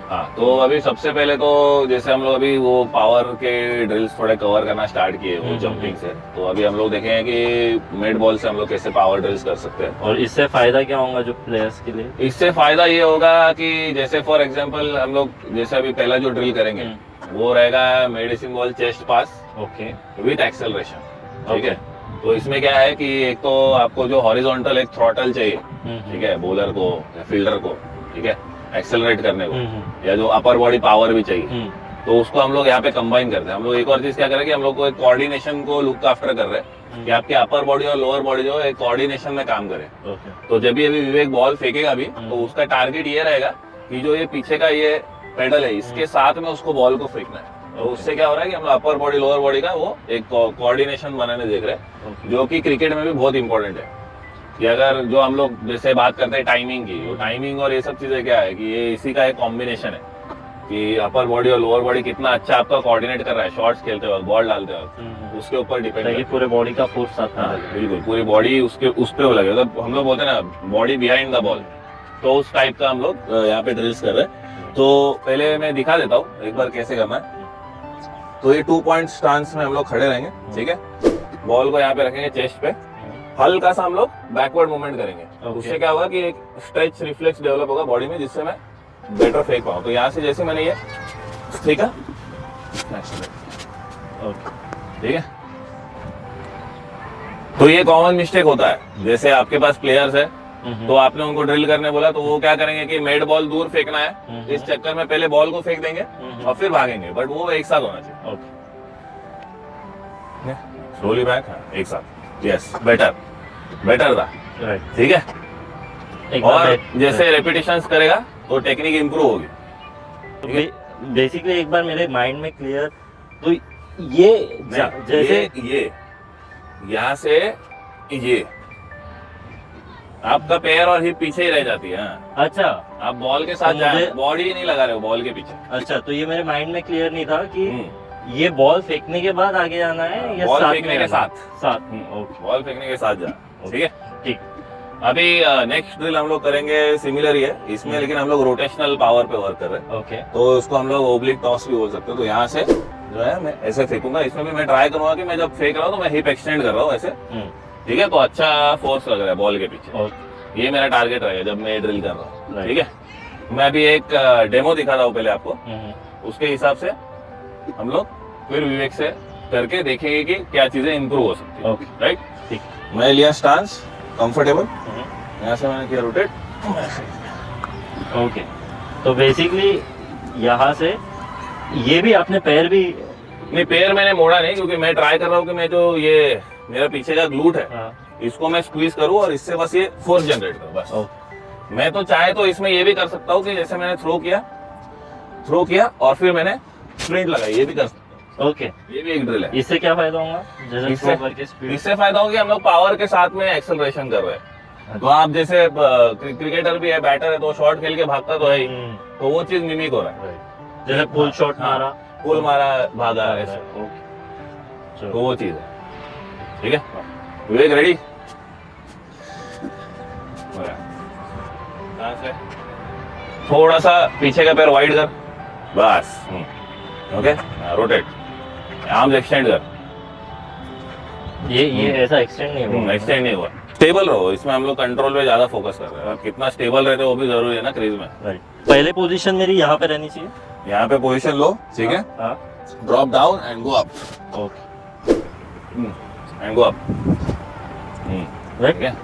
हाँ, तो अभी सबसे पहले तो जैसे हम लोग अभी वो पावर के ड्रिल्स थोड़े कवर करना स्टार्ट किए वो जंपिंग से, तो अभी हम लोग देखेंगे कि मेड बॉल से हम लोग कैसे पावर ड्रिल्स कर सकते हैं। और इससे फायदा क्या होगा जो प्लेयर्स के लिए? इससे फायदा ये होगा कि जैसे फॉर एग्जांपल हम लोग जैसे अभी पहला जो ड्रिल करेंगे वो रहेगा medicine ball chest pass okay, with acceleration. ठीक है। तो इसमें क्या है कि एक तो आपको जो हॉरिजॉन्टल एक थ्रॉटल चाहिए, ठीक है, बॉलर को या फील्डर को, ठीक है, एक्सेलरेट करने को, या जो अपर बॉडी पावर भी चाहिए, तो उसको हम लोग यहाँ पे कंबाइन करते हैं। हम लोग एक और चीज क्या करें कि हम लोग को एक कोऑर्डिनेशन को लुक आफ्टर कर रहे हैं कि आपके अपर बॉडी और लोअर बॉडी जो है कोऑर्डिनेशन में काम करे। तो जब भी अभी विवेक बॉल फेंकेगा भी, तो उसका टारगेट ये रहेगा कि जो ये पीछे का ये पेडल है इसके साथ में उसको बॉल को फेंकना है। तो उससे क्या हो रहा है कि हम अपर बॉडी लोअर बॉडी का वो एक कोऑर्डिनेशन बनाने देख रहे हैं, जो कि क्रिकेट में भी बहुत इंपॉर्टेंट है। कि अगर जो हम लोग जैसे बात करते हैं टाइमिंग की, वो टाइमिंग और ये सब चीजें क्या है कि ये इसी का एक कॉम्बिनेशन है कि अपर बॉडी और लोअर बॉडी कितना अच्छा आपका कोऑर्डिनेट कर रहा है शॉट्स खेलते वक्त, बॉल डालते वक्त, उसके ऊपर डिपेंड है। पूरे बॉडी का फोर्स साथ में हाँ, लगे। बिल्कुल पूरी बॉडी उसके उस पे लगे। तो हम लोग बोलते हैं ना बॉडी बिहाइंड द बॉल, तो उस टाइप का हम लोग यहाँ पे ड्रिल्स कर रहे हैं। तो पहले मैं दिखा देता हूँ एक बार कैसे करना है। तो ये 2 पॉइंट स्टांस में हम लोग खड़े रहेंगे, ठीक है। बॉल को यहाँ पे रखेंगे चेस्ट पे, हल्का सा हम लोग बैकवर्ड मूवमेंट करेंगे। उससे क्या होगा कि एक स्ट्रेच रिफ्लेक्स डेवलप होगा बॉडी में, जिससे मैं बेटर फेंक पाऊँ। तो यहाँ से जैसे मैंने ये फेंका, ठीक है। तो ये कॉमन मिस्टेक होता है, जैसे आपके पास प्लेयर्स है तो आपने उनको ड्रिल करने बोला, तो वो क्या करेंगे कि मेड बॉल दूर फेंकना है, इस चक्कर में पहले बॉल को फेंक देंगे और फिर भागेंगे, बट वो एक साथ होना चाहिए। स्लोली बैक, एक साथ, यस, बेटर था, ठीक है। और जैसे रेपिटेशंस करेगा तो टेक्निक इंप्रूव होगी। बेसिकली एक बार मेरे माइंड में क्लियर, तो ये जैसे ये यहाँ से ये आपका पैर और हिप पीछे ही रह जाती है। अच्छा, आप बॉल के साथ जाए, बॉडी ही नहीं लगा रहे हो बॉल के पीछे। अच्छा, तो ये मेरे माइंड में क्लियर नहीं था कि ये बॉल फेंकने के बाद आगे जाना है या बॉल साथ फेंकने में के साथ बॉल फेंकने के साथ जा, ठीक है। ठीक। अभी नेक्स्ट ड्रिल हम लोग करेंगे सिमिलर ही है इसमें, लेकिन हम लोग रोटेशनल पावर पे वर्क कर रहे हैं। ओके, तो उसको हम लोग ओब्लिक टॉस भी बोल सकते हैं। तो यहाँ से जो है मैं ऐसे फेंकूंगा, इसमें भी मैं ट्राई करूंगा कि मैं जब फेंक रहा हूँ तो मैं हिप एक्सटेंड कर रहा हूँ ऐसे, ठीक है। तो अच्छा फोर्स लग रहा है बॉल के पीछे, ये मेरा टारगेट रहेगा जब मैं ड्रिल कर रहा हूँ, ठीक है। मैं अभी एक डेमो दिखा रहा हूँ पहले आपको, उसके हिसाब से हम लोग फिर विवेक से करके देखेंगे कि क्या चीजें इंप्रूव हो सकती है, राइट। ठीक। मैं लिया स्टांस कंफर्टेबल, यहाँ से मैंने किया रोटेट, ओके। तो बेसिकली यहाँ से ये भी आपने पैर भी नहीं, पैर मैंने मोड़ा नहीं, क्योंकि मैं ट्राई कर रहा हूँ कि मैं जो ये मेरा पीछे का ग्लूट है इसको मैं स्क्वीज करूँ और इससे बस ये फोर्स जनरेट करूँ बस। मैं तो चाहे तो इसमें ये भी कर सकता हूँ कि जैसे मैंने थ्रो किया और फिर मैंने स्प्रिंट लगाई, ये भी कर सकता हूँ। ओके, ये भी एक ड्रिल है। इससे क्या फायदा होगा? जैसे इससे थ्रो करके स्पीड, इससे फायदा होगा कि हम लोग पावर के साथ में एक्सेलरेशन कर रहे हैं। तो आप जैसे क्रिकेटर भी है, बैटर है, तो शॉट खेल के भागता तो है ही, तो वो चीज मिमिक हो रहा है। जैसे पुल शॉट मारा, पुल मारा, भागा, ऐसे, तो वो चीज है, ठीक है। विवेक रेडी? थोड़ा सा पीछे का पैर वाइड कर, बस, ओके। रोटेट, आर्म्स एक्सटेंड कर, ये ऐसा एक्सटेंड नहीं हुआ, एक्सटेंड नहीं हुआ। स्टेबल रहो, इसमें हम लोग कंट्रोल पे ज्यादा फोकस कर रहे हैं। कितना स्टेबल रहते हो वो भी जरूरी है ना क्रीज में। राइट। पहले पोजीशन मेरी यहाँ पे रहनी चाहिए, यहाँ पे पोजीशन लो, ठीक है। Drop down and go up, okay, and go up, ठीक है।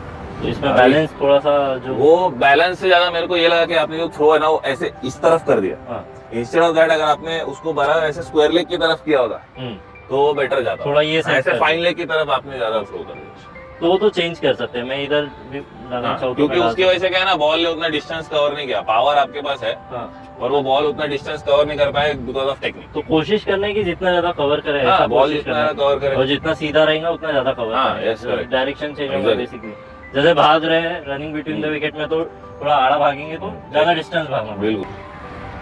तो इसमें बैलेंस थोड़ा सा जो वो बैलेंस से ज्यादा मेरे को ये लगा कि आपने जो थ्रो है ना वो ऐसे इस तरफ कर दिया, हाँ इंस्टेड ऑफ दैट अगर आपने उसको बराबर ऐसे स्क्वायर लेग की तरफ किया होगा तो वो बेटर जाता, थोड़ा ये set ऐसे कर फाइन लेग की तरफ आपने ज्यादा थ्रो कर दिया। तो वो तो चेंज कर सकते हैं, मैं इधर भी डालना चाहूँ तो क्योंकि मैं डाल उसकी वजह से क्या है ना, बॉल ने उतना डिस्टेंस कवर नहीं किया, पावर आपके पास है सकता हूँ। और वो बॉल उतना डिस्टेंस कवर नहीं कर पाए बिकॉज ऑफ टेक्निक। तो कोशिश करना है कि जितना ज्यादा कवर करे ऐसा हाँ, बॉल कोशिश जितना करना है। कवर करे और जितना सीधा रहेगा उतना ज्यादा कवर हाँ, करेगा। yes, correct. डायरेक्शन चेंज होगा Exactly. बेसिकली। जैसे भाग रहे हैं रनिंग बिटवीन द विकेट में तो थोड़ा आड़ा भागेंगे तो ज्यादा डिस्टेंस भागना बिल्कुल।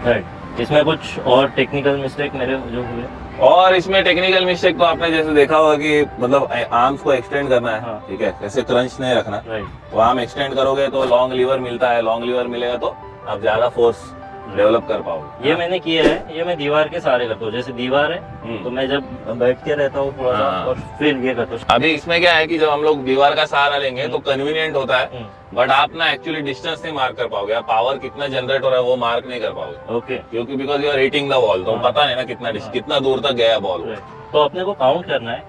राइट। इसमें कुछ और टेक्निकल मिस्टेक मेरे जो हुए? और इसमें टेक्निकल मिस्टेक तो आपने जैसे देखा होगा कि मतलब आर्म्स को एक्सटेंड करना है, हाँ। ठीक है, ऐसे क्रंच नहीं रखना। राइट। तो आर्म एक्सटेंड करोगे तो लॉन्ग लीवर मिलता है, लॉन्ग लीवर मिलेगा तो आप ज्यादा फोर्स डेवलप कर पाओगे। ये मैंने किया है, ये मैं दीवार के सहारे करता हूँ। जैसे दीवार है तो मैं जब बैठ के रहता हूँ थोड़ा सा हाँ। और फिर ये करता हूँ। अभी इसमें क्या है कि जब हम लोग दीवार का सहारा लेंगे तो कन्वीनियंट होता है, हम्म, बट आप ना एक्चुअली डिस्टेंस नहीं मार्क कर पाओगे, आप पावर कितना जनरेट हो रहा है वो मार्क नहीं कर पाओगे, ओके। क्योंकि because you are hitting the ball, तो हाँ। पता नहीं ना कितना दूर तक गया बॉल। राइट। तो अपने को काउंट करना है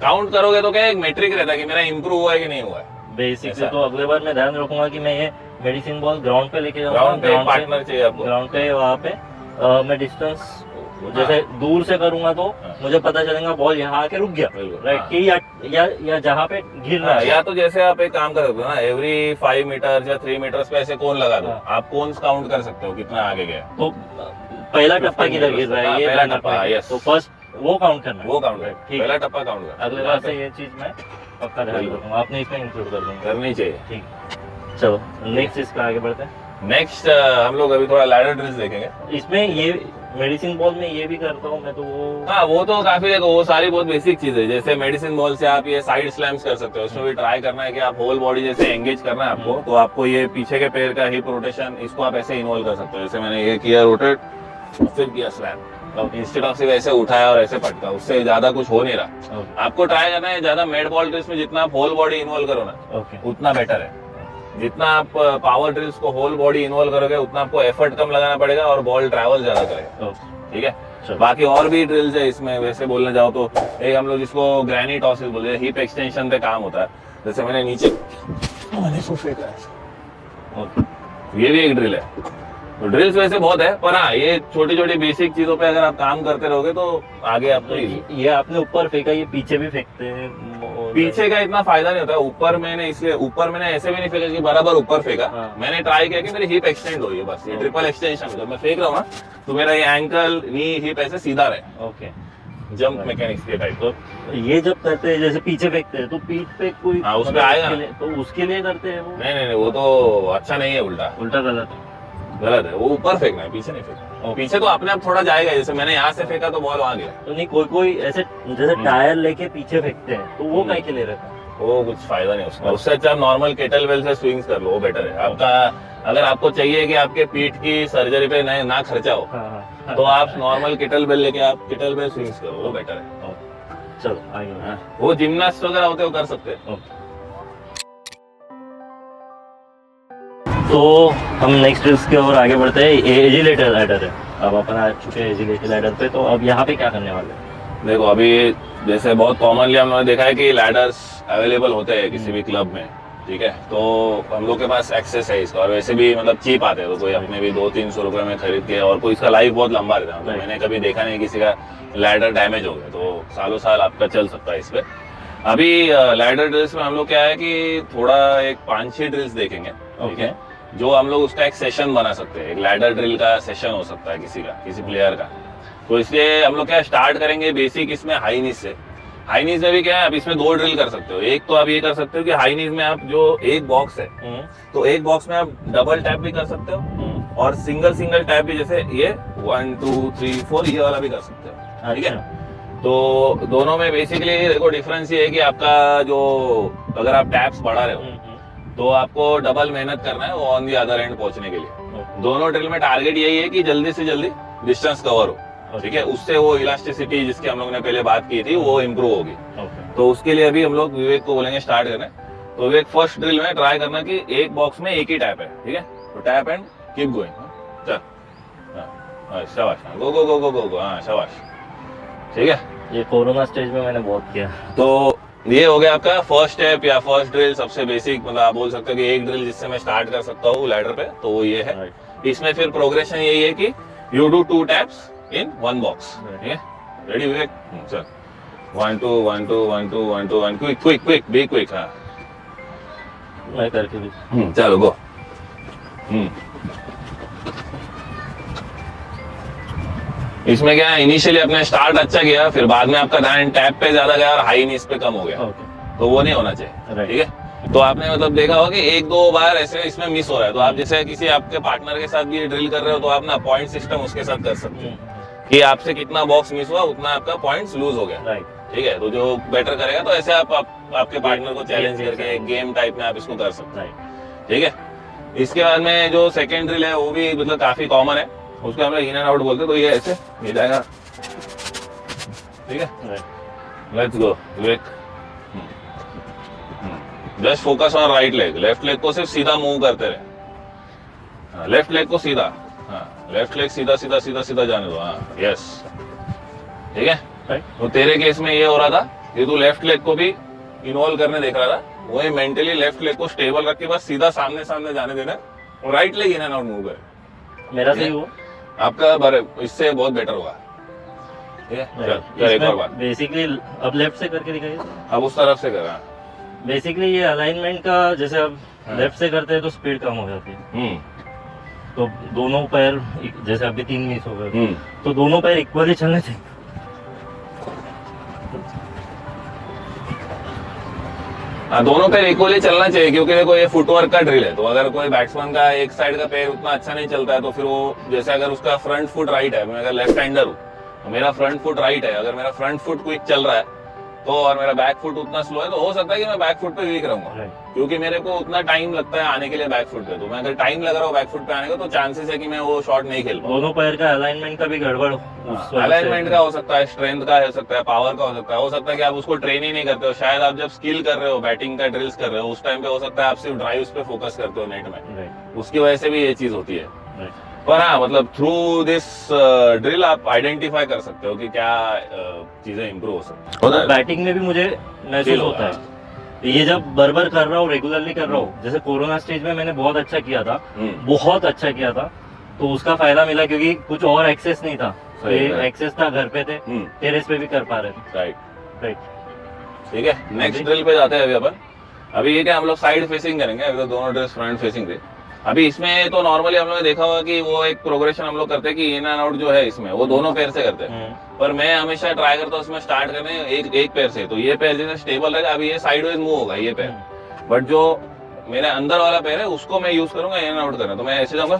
काउंट करोगे तो क्या एक मेट्रिक रहता है कि मेरा इंप्रूव हुआ है कि नहीं हुआ है। बेसिकली। ऐसा। तो अगले बार मैं ध्यान रखूंगा कि मैं ये मेडिसिन बॉल ग्राउंड पे लेके जाऊंगा। ग्राउंड पे पार्टनर चाहिए आपको। ग्राउंड पे वहाँ पे मैं डिस्टेंस जैसे दूर से करूंगा तो हाँ। मुझे पता चलेगा बॉल यहाँ आके रुक गया, बिल्कुल, राइट, हाँ। कि या जहाँ पे गिरना हाँ, है। या तो जैसे आप एक काम कर सकते हो ना, एवरी 5 मीटर या 3 मीटर्स पे ऐसे कोन लगा दो, हाँ। आप कोन्स काउंट कर सकते हो कितना आगे गया। तो पहला टप्पा किधर गिर रहा हाँ, है, ये पहला करना टप्पा, पड़ेगा। yes। तो फर्स्ट वो काउंट करना है। वो काउंट कर, ठीक। पहला टप्पा काउंट कर। अगले बार से ये चीज मैं पक्का ध्यान बिल्कुल। रखूंगा, आपने इसमें इंक्लूड कर दूंगा। करनी चाहिए। ठीक, चलो नेक्स्ट इसका आगे बढ़ते हैं। नेक्स्ट हम लोग अभी थोड़ा लैडर ड्रिल्स देखेंगे। इसमें ये मेडिसिन बॉल में ये भी करता हूँ मैं, तो वो हाँ, वो तो काफी देखो, वो सारी बहुत बेसिक चीज है। जैसे मेडिसिन बॉल से आप ये साइड स्लैम्स कर सकते हो, उसमें भी ट्राई करना है कि आप होल बॉडी जैसे एंगेज करना है आपको, तो आपको ये पीछे के पैर का हिप रोटेशन इसको आप ऐसे इन्वॉल्व कर सकते हो। जैसे मैंने ये किया रोटेट, फिर किया स्लैम, इंस्टेड ऑफ सिर्फ ऐसे उठाया और ऐसे पटका, उससे ज्यादा कुछ हो नहीं रहा। ओके आपको ट्राई करना है ज्यादा मेड बॉल ड्रिल्स में जितना आप होल बॉडी इन्वॉल्व करो ना ओके उतना बेटर है। जितना आप पावर ड्रिल्स को होल बॉडी इन्वॉल्व करोगे उतना आपको एफर्ट कम लगाना पड़ेगा और बॉल ट्रैवल ज्यादा करेगा, ओके ठीक है। चलो। बाकी और भी ड्रिल्स है इसमें, वैसे बोलने जाओ तो एक हम लोग जिसको ग्रैनी टॉसिस बोलते हैं, हिप एक्सटेंशन पे काम होता है। जैसे मैंने नीचे इसको फेंका है, ओके ये भी एक ड्रिल है। तो ड्रिल्स वैसे बहुत है, पर हाँ ये छोटी छोटी बेसिक चीजों पे अगर आप काम करते रहोगे तो आगे आपको easy। ये आपने ऊपर फेंका, ये पीछे भी फेंकते हैं। पीछे का इतना फायदा नहीं होता, ऊपर मैंने इसलिए ऊपर मैंने ऐसे भी नहीं फेंका कि बराबर ऊपर फेंका। हाँ। मैंने ट्राई किया कि मेरी हिप एक्सटेंड हो, ये बस ये ट्रिपल एक्सटेंशन। जब मैं फेंक रहा हूँ ना तो मेरा ये एंकल नी हिप ऐसे सीधा रहे, ओके। जंप मैकेनिक्स के टाइप। तो ये जब करते हैं जैसे पीछे फेंकते हैं तो पीठ पे कोई हाँ, उसपे मतलब आएगा उसके ना। लिए- तो उसके लिए करते हैं वो नहीं नहीं नहीं, वो तो अच्छा नहीं है, उल्टा उल्टा गलत है। गलत है। वो ऊपर फेंकना है, पीछे नहीं फेंकना। ओके। पीछे तो अपने आप थोड़ा जाएगा, जैसे मैंने यहाँ से फेंका तो बॉल वहां गया। तो नहीं कोई कोई ऐसे जैसे टायर लेके पीछे फेंकते हैं तो वो हम्म। काहे के लिए रहता है? वो कुछ फायदा नहीं उसका। उससे अच्छा नॉर्मल केटल बेल से स्विंग्स कर लो, वो बेटर है आपका। अगर आपको चाहिए कि आपके पीठ की सर्जरी पे ना खर्चा हो हाँ तो आप नॉर्मल केटल बेल लेके आप केटल बेल स्विंग्स करो, वो बेटर है। चलो आगे बढ़ो। हाँ, वो जिम्नास्ट वगैरह होते हैं वो कर सकते हैं। ओके। तो हम नेक्स्ट ड्रिल्स की ओर आगे बढ़ते हैं। एजिलेटर लैडर है, अब अपन आ चुके हैं एजिलेटर लैडर पे। तो अब यहाँ पे क्या करने वाले हैं? देखो अभी जैसे बहुत कॉमनली हम लोगों ने देखा है कि लैडर्स अवेलेबल होते हैं किसी भी क्लब में, ठीक है। तो हम लोग के पास एक्सेस है इसका, और वैसे भी मतलब चीप आते हैं, तो कोई अपने भी 200-300 रुपए में खरीद के, और कोई इसका लाइफ बहुत लंबा रहता है। तो मैंने कभी देखा नहीं किसी का लैडर डैमेज हो गया, तो सालों साल आपका चल सकता है इस पे। अभी लैडर ड्रिल्स में हम लोग क्या है कि थोड़ा एक 5-6 ड्रिल्स देखेंगे, ठीक है, जो हम लोग उसका एक सेशन बना सकते हैं। एक लैडर ड्रिल का सेशन हो सकता है किसी का, किसी प्लेयर का। तो इसलिए हम लोग क्या स्टार्ट करेंगे बेसिक इसमें हाई नीज से। हाई नीज में भी क्या है, आप इसमें 2 ड्रिल कर सकते हो। एक तो आप ये कर सकते हो कि हाई नीज में आप जो एक बॉक्स है तो एक बॉक्स में आप डबल टैप भी कर सकते हो और सिंगल टैप भी, जैसे ये 1 2 3 4 ये वाला भी कर सकते हो, ठीक है। तो दोनों में बेसिकली देखो डिफरेंस ये है कि आपका जो अगर आप टैप्स बढ़ा रहे हो तो आपको डबल मेहनत करना है वो ऑन दी अदर एंड पहुंचने के लिए। दोनों ड्रिल में टारगेट यही है कि जल्दी से जल्दी डिस्टेंस कवर हो, ठीक है। उससे वो इलास्टिसिटी जिसकी हम लोग ने पहले बात की थी वो इम्प्रूव होगी। तो उसके लिए अभी हम लोग विवेक को बोलेंगे स्टार्ट करना। तो विवेक फर्स्ट ड्रिल में ट्राई करना कि एक बॉक्स में एक ही टैप है, ठीक है। तो टैप एंड कीप गोइंग, चल शाबाश, गो गो गो गो गो गो, हाँ शाबाश, ठीक है। ये कोरोना स्टेज में मैंने बहुत किया। तो ये हो गया आपका फर्स्ट स्टेप या फर्स्ट ड्रिल, सबसे बेसिक, मतलब आप बोल सकते हो कि एक ड्रिल जिससे मैं स्टार्ट कर सकता हूँ लैडर पे, तो वो ये है। इसमें फिर प्रोग्रेशन यही है कि you do 2 taps in 1 box. ठीक है, रेडी विवेक? चल 1 2 1 2 1 2 1 2 1, quick quick quick, be quick. हाँ मैं करके भी। चलो गो। इसमें क्या है, इनिशियली अपने स्टार्ट अच्छा किया, फिर बाद में आपका ध्यान टैप पे ज्यादा गया और हाई नीस पे कम हो गया। तो वो नहीं होना चाहिए। ठीक है, तो आपने मतलब देखा होगा कि 1-2 बार ऐसे इसमें मिस हो रहा है, तो आप जैसे किसी आपके पार्टनर के साथ भी ड्रिल कर रहे हो तो आप ना पॉइंट सिस्टम उसके साथ कर सकते हो कि आपसे कितना बॉक्स मिस हुआ उतना आपका पॉइंट्स लूज हो गया। ठीक है, तो जो बेटर करेगा, तो ऐसे आप आपके पार्टनर को चैलेंज करके गेम टाइप में आप इसको कर सकते हैं। ठीक है, इसके बाद में जो सेकंड ड्रिल है वो भी मतलब काफी कॉमन है, उसको हम लोग इन एंड आउट बोलते हैं। तो ये ऐसे ये जाएगा। ठीक है, let's go Vivek. Just focus on right leg, left leg को सिर्फ सीधा मूव करते रहे। लेफ्ट लेग को सीधा, लेफ्ट लेग सीधा सीधा सीधा सीधा जाने दो। हाँ यस, ठीक है। तो तेरे केस में ये हो रहा था कि तू लेफ्ट लेग को भी इन्वॉल्व करने देख रहा था, वही मेंटली लेफ्ट लेग को स्टेबल रख के बस सीधा सामने सामने जाने देना और right leg in and out move करे। मेरा सही हुआ, आपका इससे बहुत बेटर होगा। ठीक है, चल एक और बात। बेसिकली अब लेफ्ट से करके दिखाइए। अब उस तरफ से कर। बेसिकली ये अलाइनमेंट का, जैसे अब लेफ्ट से करते हैं तो स्पीड कम हो जाती है, तो दोनों पैर, जैसे अभी 3 मिस हो गए, तो दोनों पैर इक्वली चलने चाहिए। दोनों पैर इक्वली चलना चाहिए, क्योंकि देखो ये फुटवर्क का ड्रिल है। तो अगर कोई बैट्समैन का एक साइड का पैर उतना अच्छा नहीं चलता है तो फिर वो, जैसे अगर उसका फ्रंट फुट राइट है, मैं अगर लेफ्ट हैंडर हूँ तो मेरा फ्रंट फुट राइट है, अगर मेरा फ्रंट फुट क्विक चल रहा है तो, और मेरा बैक फुट उतना स्लो है, तो हो सकता है कि मैं बैक फुट पे वीक रहूंगा, क्योंकि मेरे को उतना टाइम लगता है आने के लिए बैक फुट पे। तो मैं अगर टाइम लग रहा हूँ बैक फुट पे आने का, तो चांसेस है कि मैं वो शॉट नहीं खेल पाऊँ। दोनों पैर का अलाइनमेंट का भी गड़बड़, अलाइनमेंट का हो सकता है, स्ट्रेंथ का हो सकता है, पावर का हो सकता है कि आप उसको ट्रेन ही नहीं करते हो। शायद आप जब स्किल कर रहे हो, बैटिंग का ड्रिल्स कर रहे हो, उस टाइम पे हो सकता है आप सिर्फ ड्राइव्स पे फोकस करते हो नेट में, उसकी वजह से भी ये चीज होती है। पर हाँ, मतलब थ्रू दिस ड्रिल आप आइडेंटिफाई कर सकते हो कि क्या चीजें इंप्रूव हो सकती है। बैटिंग में भी मुझे महसूस होता है, ये जब बरबर कर रहा हूँ, रेगुलरली कर रहा हूँ, जैसे कोरोना स्टेज में मैंने बहुत अच्छा किया था, बहुत अच्छा किया था, तो उसका फायदा मिला, क्योंकि कुछ और एक्सेस नहीं था, एक्सेस था, घर पे थे, टेरेस पे भी कर पा रहे थे। राइट, ठीक है। नेक्स्ट ड्रिल पे जाते हैं अभी अपन। अभी ये क्या, हम लोग साइड फेसिंग करेंगे, अभी तो दोनों ड्रिल्स फ्रंट फेसिंग थे। अभी इसमें तो नॉर्मली हम लोग ने देखा होगा कि वो एक प्रोग्रेशन हम लोग करते हैं कि इन एंड आउट जो है इसमें वो दोनों पैर से करते हैं, पर मैं हमेशा ट्राई करता हूँ उसमें स्टार्ट करने एक पैर से। तो ये पैर जैसे स्टेबल रहेगा, अभी ये साइडवेज मूव होगा ये पैर, बट जो मेरे अंदर वाला पैर है उसको मैं यूज करूंगा इन एंड आउट करना। तो मैं ऐसे जाऊंगा,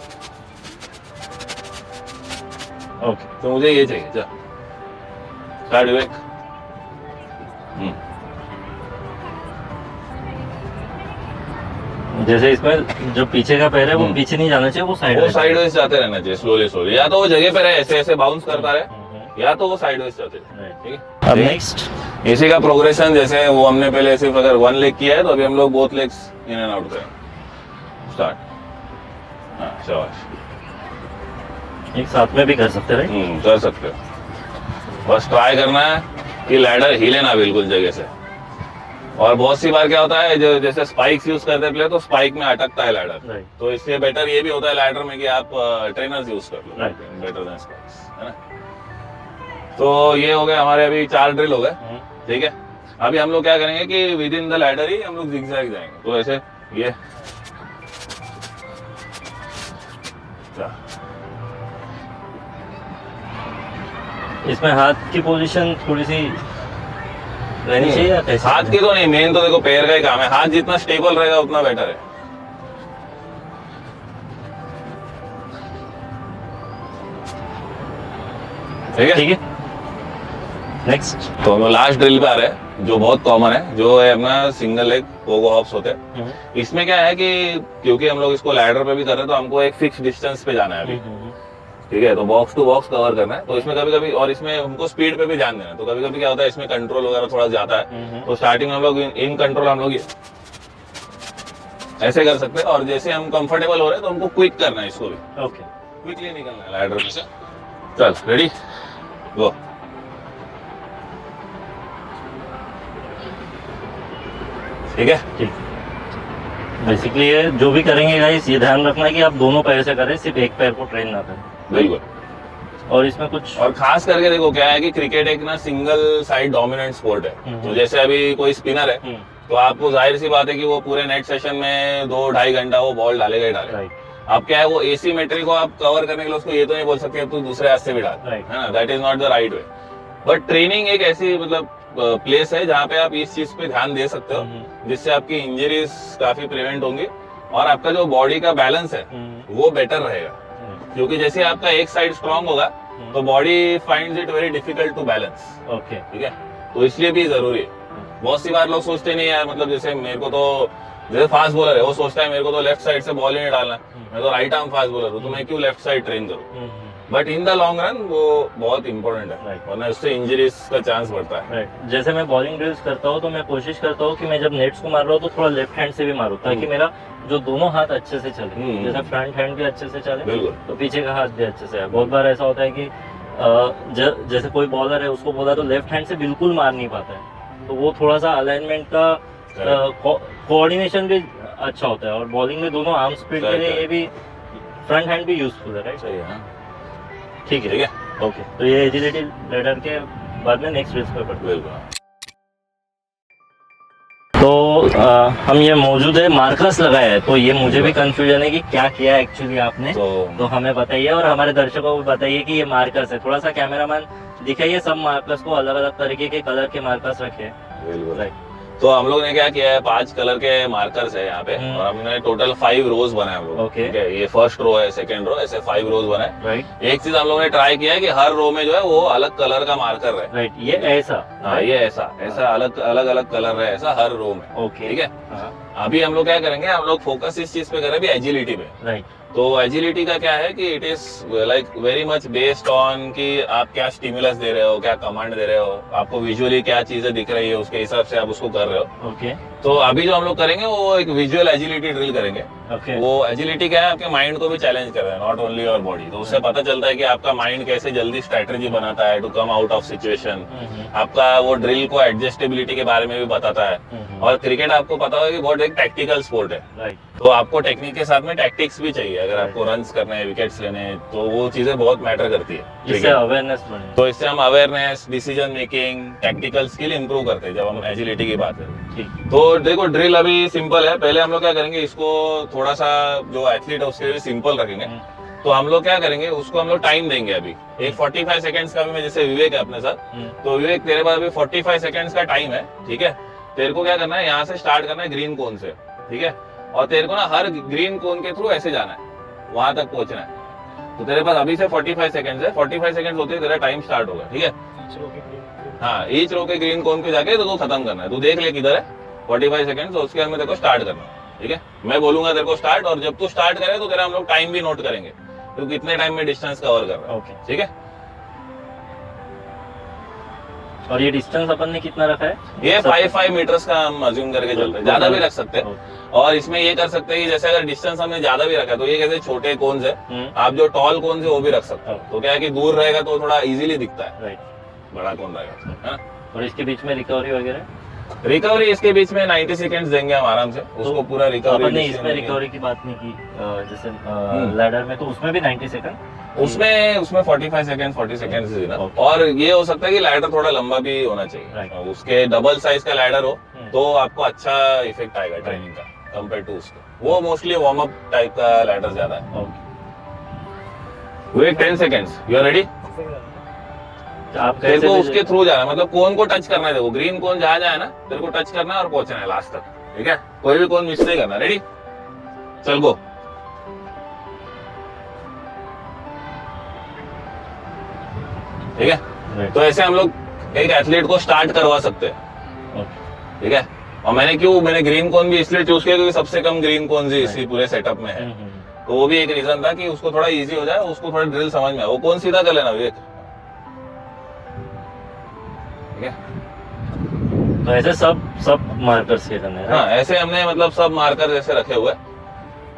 ओके, तो मुझे ये चाहिए। चल स्टार्ट विवेक। जैसे इसमें जो पीछे का पैर है वो पीछे नहीं जाना चाहिए, वो साइडवेज जाते रहना चाहिए, स्लोली स्लोली। या तो वो जगह पे रहे, ऐसे ऐसे बाउंस करता रहे, या तो वो साइडवेज जाते रहे। ठीक है, अब नेक्स्ट इसी का प्रोग्रेशन, जैसे वो हमने पहले सिर्फ अगर 1 लेग किया है, तो अभी हम लोग both legs in and out करें। स्टार्ट। हाँ शाबाश, एक साथ में भी कर सकते हैं। कर सकते हो, बस ट्राई करना है कि लैडर हिले ना बिल्कुल जगह से। और बहुत सी बार क्या होता है, जो जैसे स्पाइक्स यूज करते हैं तो स्पाइक में अटकता है लैडर, तो इसलिए बेटर ये भी होता है लैडर में कि आप ट्रेनर्स यूज कर लो, बेटर देन स्पाइक्स, है ना। तो ये हो गए हमारे, अभी 4 ड्रिल हो गए। ठीक है, अभी हम लोग क्या करेंगे कि विद इन द लैडर ही हम लोग जिगजैग जाएंगे। तो ऐसे ये इसमें हाथ की पोजीशन थोड़ी सी रहनी चाहिए या कैसे? हाथ की तो नहीं, मेन तो देखो पैर का ही काम है, हाथ जितना स्टेबल रहेगा उतना बेटर है। ठीक है, नेक्स्ट तो हम लास्ट ड्रिल पे आ रहे हैं, जो बहुत कॉमन है, जो है अपना सिंगल लेग पोगो हॉप्स होते हैं। इसमें क्या है कि क्योंकि हम लोग इसको लैडर पे भी कर रहे हैं, तो हमको एक फिक्स डिस्टेंस पे जाना है अभी। ठीक है, तो बॉक्स टू बॉक्स कवर करना है। तो इसमें कभी कभी, और इसमें हमको स्पीड पे भी ध्यान देना है, तो कभी कभी क्या होता है इसमें कंट्रोल वगैरह थोड़ा ज्यादा है, तो स्टार्टिंग में हम लोग इन कंट्रोल हम लोग ऐसे कर सकते हैं, और जैसे हम कंफर्टेबल हो रहे हैं तो हमको क्विक करना है इसको भी। ओके, क्विकली निकलना है लैडर में से। चल रेडी गो। ठीक है। ठीक। बेसिकली ये जो भी करेंगे गाइस, ये ध्यान रखना है कि आप दोनों पैर से करें, सिर्फ एक पैर को ट्रेन ना करें। बिल्कुल। और इसमें कुछ और खास करके देखो क्या है कि क्रिकेट एक ना सिंगल साइड डोमिनेंट स्पोर्ट है। तो जैसे अभी कोई स्पिनर है तो आपको जाहिर सी बात है कि वो पूरे नेट सेशन में 2-2.5 घंटा वो बॉल डालेगा ही डालेगा। राइट। अब क्या है, वो एसीमेट्री को आप कवर करने के लिए उसको ये तो नहीं बोल सकते तू दूसरे हाथ से भी डाल, Right. है ना, that is not the right way. But training एक ऐसी मतलब प्लेस है जहाँ पे आप इस चीज पे ध्यान दे सकते हो जिससे आपकी इंजरीज काफी प्रिवेंट होंगी और आपका जो बॉडी का बैलेंस है वो बेटर रहेगा। क्योंकि जैसे आपका एक साइड स्ट्रांग होगा तो body finds it very difficult to balance. Okay. ठीक है, तो इसलिए भी जरूरी है। बहुत सी बार लोग सोचते नहीं है, मतलब जैसे मेरे को तो जैसे फास्ट बॉलर है वो सोचता है मेरे को तो लेफ्ट साइड से बॉल ही नहीं डालना, मैं तो राइट आर्म फास्ट बॉलर हूँ तो मैं क्यों लेफ्ट साइड ट्रेन करूँ। But in the long run वो बहुत इंपॉर्टेंट है, Right. वरना उससे इंजरीज का चांस बढ़ता है। राइट। जैसे मैं बॉलिंग ड्रिल्स करता हूँ तो मैं कोशिश करता हूँ कि मैं जब नेट्स को मार रहा हूँ तो थोड़ा लेफ्ट हैंड से भी मारूँ ताकि मेरा जो दोनों हाथ अच्छे से चले, जैसे फ्रंट हैंड भी अच्छे से चले बिल्कुल। तो पीछे का हाथ भी अच्छे से है। बहुत बार ऐसा होता है कि जैसे कोई बॉलर है उसको बोला तो लेफ्ट हैंड से बिल्कुल मार नहीं पाता है, तो वो थोड़ा सा अलाइनमेंट का कोऑर्डिनेशन भी अच्छा होता है। और बॉलिंग में दोनों आर्म स्पीड के लिए ये भी फ्रंट हैंड भी यूजफुल है। राइट। सही है। ठीक है। ठीक है, ओके। तो ये एजिलिटी लैडर के बाद में नेक्स्ट ड्रिल्स पे पढ़ते हैं। बिल्कुल। तो हम ये मौजूद है मार्कर्स लगाए हैं, तो ये मुझे भी कंफ्यूजन है कि क्या किया एक्चुअली आपने, तो हमें बताइए और हमारे दर्शकों को भी बताइए कि ये मार्कर्स है। थोड़ा सा कैमरामैन दिखाइए सब मार्कर्स को, अलग अलग तरीके के कलर के मार्कर्स रखे हैं। बिल्कुल। राइट। तो हम लोग ने क्या किया है, 5 कलर के मार्कर्स है यहाँ पे और हमने टोटल 5 रोज बनाए हम लोग। Okay. ठीक है, ये फर्स्ट रो है, सेकंड रो, ऐसे 5 रोज बनाए। राइट। एक चीज हम लोग ने ट्राई किया है कि हर रो में जो है वो अलग कलर का मार्कर रहे। राइट। ये ऐसा। हाँ, ये ऐसा अलग अलग कलर रहे, ऐसा हर रो में। ओके। ठीक है। अभी हम लोग क्या करेंगे, हम लोग फोकस इस चीज पे करें अभी एजिलिटी पे। राइट। तो एजिलिटी का क्या है कि it is like very much based on कि आप क्या स्टिमुलस दे रहे हो, क्या कमांड दे रहे हो, आपको विजुअली क्या चीजें दिख रही है उसके हिसाब से आप उसको कर रहे हो। ओके। तो अभी जो हम लोग करेंगे वो एक विजुअल एजिलिटी ड्रिल करेंगे। ओके। वो एजिलिटी क्या है, आपके माइंड को भी चैलेंज कर रहा है, नॉट ओनली योर बॉडी। तो उससे पता चलता है कि आपका माइंड कैसे जल्दी स्ट्रेटेजी बनाता है to come out of situation. आपका वो ड्रिल को एडजस्टेबिलिटी के बारे में भी बताता है। और क्रिकेट आपको पता होगा कि बहुत एक टैक्टिकल स्पोर्ट है। राइट। तो आपको टेक्निक के साथ में टैक्टिक्स भी चाहिए। अगर आपको रन्स करने हैं, विकेट्स लेने हैं, तो वो चीजें बहुत मैटर करती है। इससे अवेयरनेस बने। तो इससे हम awareness, decision making, tactical skill improve करते हैं जब हम एजिलिटी की बात करें। ठीक। तो देखो ड्रिल अभी सिंपल है। पहले हम लोग क्या करेंगे, इसको थोड़ा सा जो एथलीट है उसके लिए सिंपल रखेंगे। तो हम लोग क्या करेंगे, उसको हम लोग टाइम देंगे। अभी एक 45 सेकंड्स का भी, मैं जैसे विवेक है अपने साथ, तो विवेक तेरे पास अभी 45 सेकंड्स का टाइम है। ठीक है, तेरे को क्या करना है, यहाँ से स्टार्ट करना है ग्रीन कोन से। ठीक है, और तेरे को ना हर ग्रीन कोन के थ्रू ऐसे जाना है, वहां तक पहुंचना है। तो तेरे पास अभी से 45 सेकंड्स है, 45 सेकंड्स होते ही तेरा टाइम स्टार्ट होगा। ठीक है, हाँ, ईच रो के ग्रीन कोन पे जाके तो तू खत्म करना है। तू देख ले किधर है 45 सेकंड्स, उसके बाद में तेरे को स्टार्ट करना है। ठीक है, मैं बोलूंगा तेरे को स्टार्ट, और जब तू स्टार्ट करे तो तेरा हम लोग टाइम भी नोट करेंगे, तो कितने टाइम में डिस्टेंस कवर कर रहा है। ओके। ठीक है, और ये डिस्टेंस अपन ने कितना रखा है? ये 5 मीटर्स का हम अज्यूम करके चलते हैं, ज्यादा भी रख सकते हैं। और इसमें ये कर सकते हैं कि जैसे अगर डिस्टेंस हमने ज्यादा भी रखा है तो ये कैसे छोटे कोन्स है, आप जो टॉल कोन्स है वो भी रख सकते हो। तो क्या है कि दूर रहेगा तो थोड़ा इजीली दिखता है, राइट। बड़ा कोन रहेगा, है ना। और इसके बीच में रिकवरी वगैरह? रिकवरी इसके बीच में 90 सेकंड्स देंगे हम आराम से, उसको पूरा रिकवरी। अपन ने इसमें रिकवरी की बात नहीं की, जैसे लैडर में तो उसमें भी 90 सेकंड, उसमें 45 सेकंड 40 सेकंड से ना। और ये हो सकता है कि लैडर थोड़ा लंबा भी होना चाहिए, उसके डबल साइज का लैडर हो तो आपको अच्छा इफेक्ट आएगा ट्रेनिंग का कंपेयर टू उसके। वो मोस्टली वार्म अप टाइप का लैडर ज्यादा है। Wait 10 seconds, you are ready. आप तेरे को उसके थ्रू जाना है, मतलब कोन को टच करना है। देखो ग्रीन कोन जहाँ जाए ना, तेरे को टच करना है और पहुंचना है लास्ट तक। ठीक है, कोई भी कोन मिस नहीं करना। रेडी, चल गो। ठीक है, तो ऐसे हम लोग एक एथलीट को स्टार्ट करवा सकते हैं। ठीक है, और मैंने ग्रीन कोन भी इसलिए चूज किया क्योंकि सबसे कम ग्रीन कोन ही इसी पूरे सेटअप में है। तो वो भी एक रीजन था कि उसको थोड़ा इजी हो जाए, उसको थोड़ा ड्रिल समझ में आए। वो कोन सीधा कर लेना विवेक। ठीक है, तो ऐसे सब मार्कर्स के करने हैं। हाँ, ऐसे हमने मतलब सब मार्कर जैसे रखे हुए।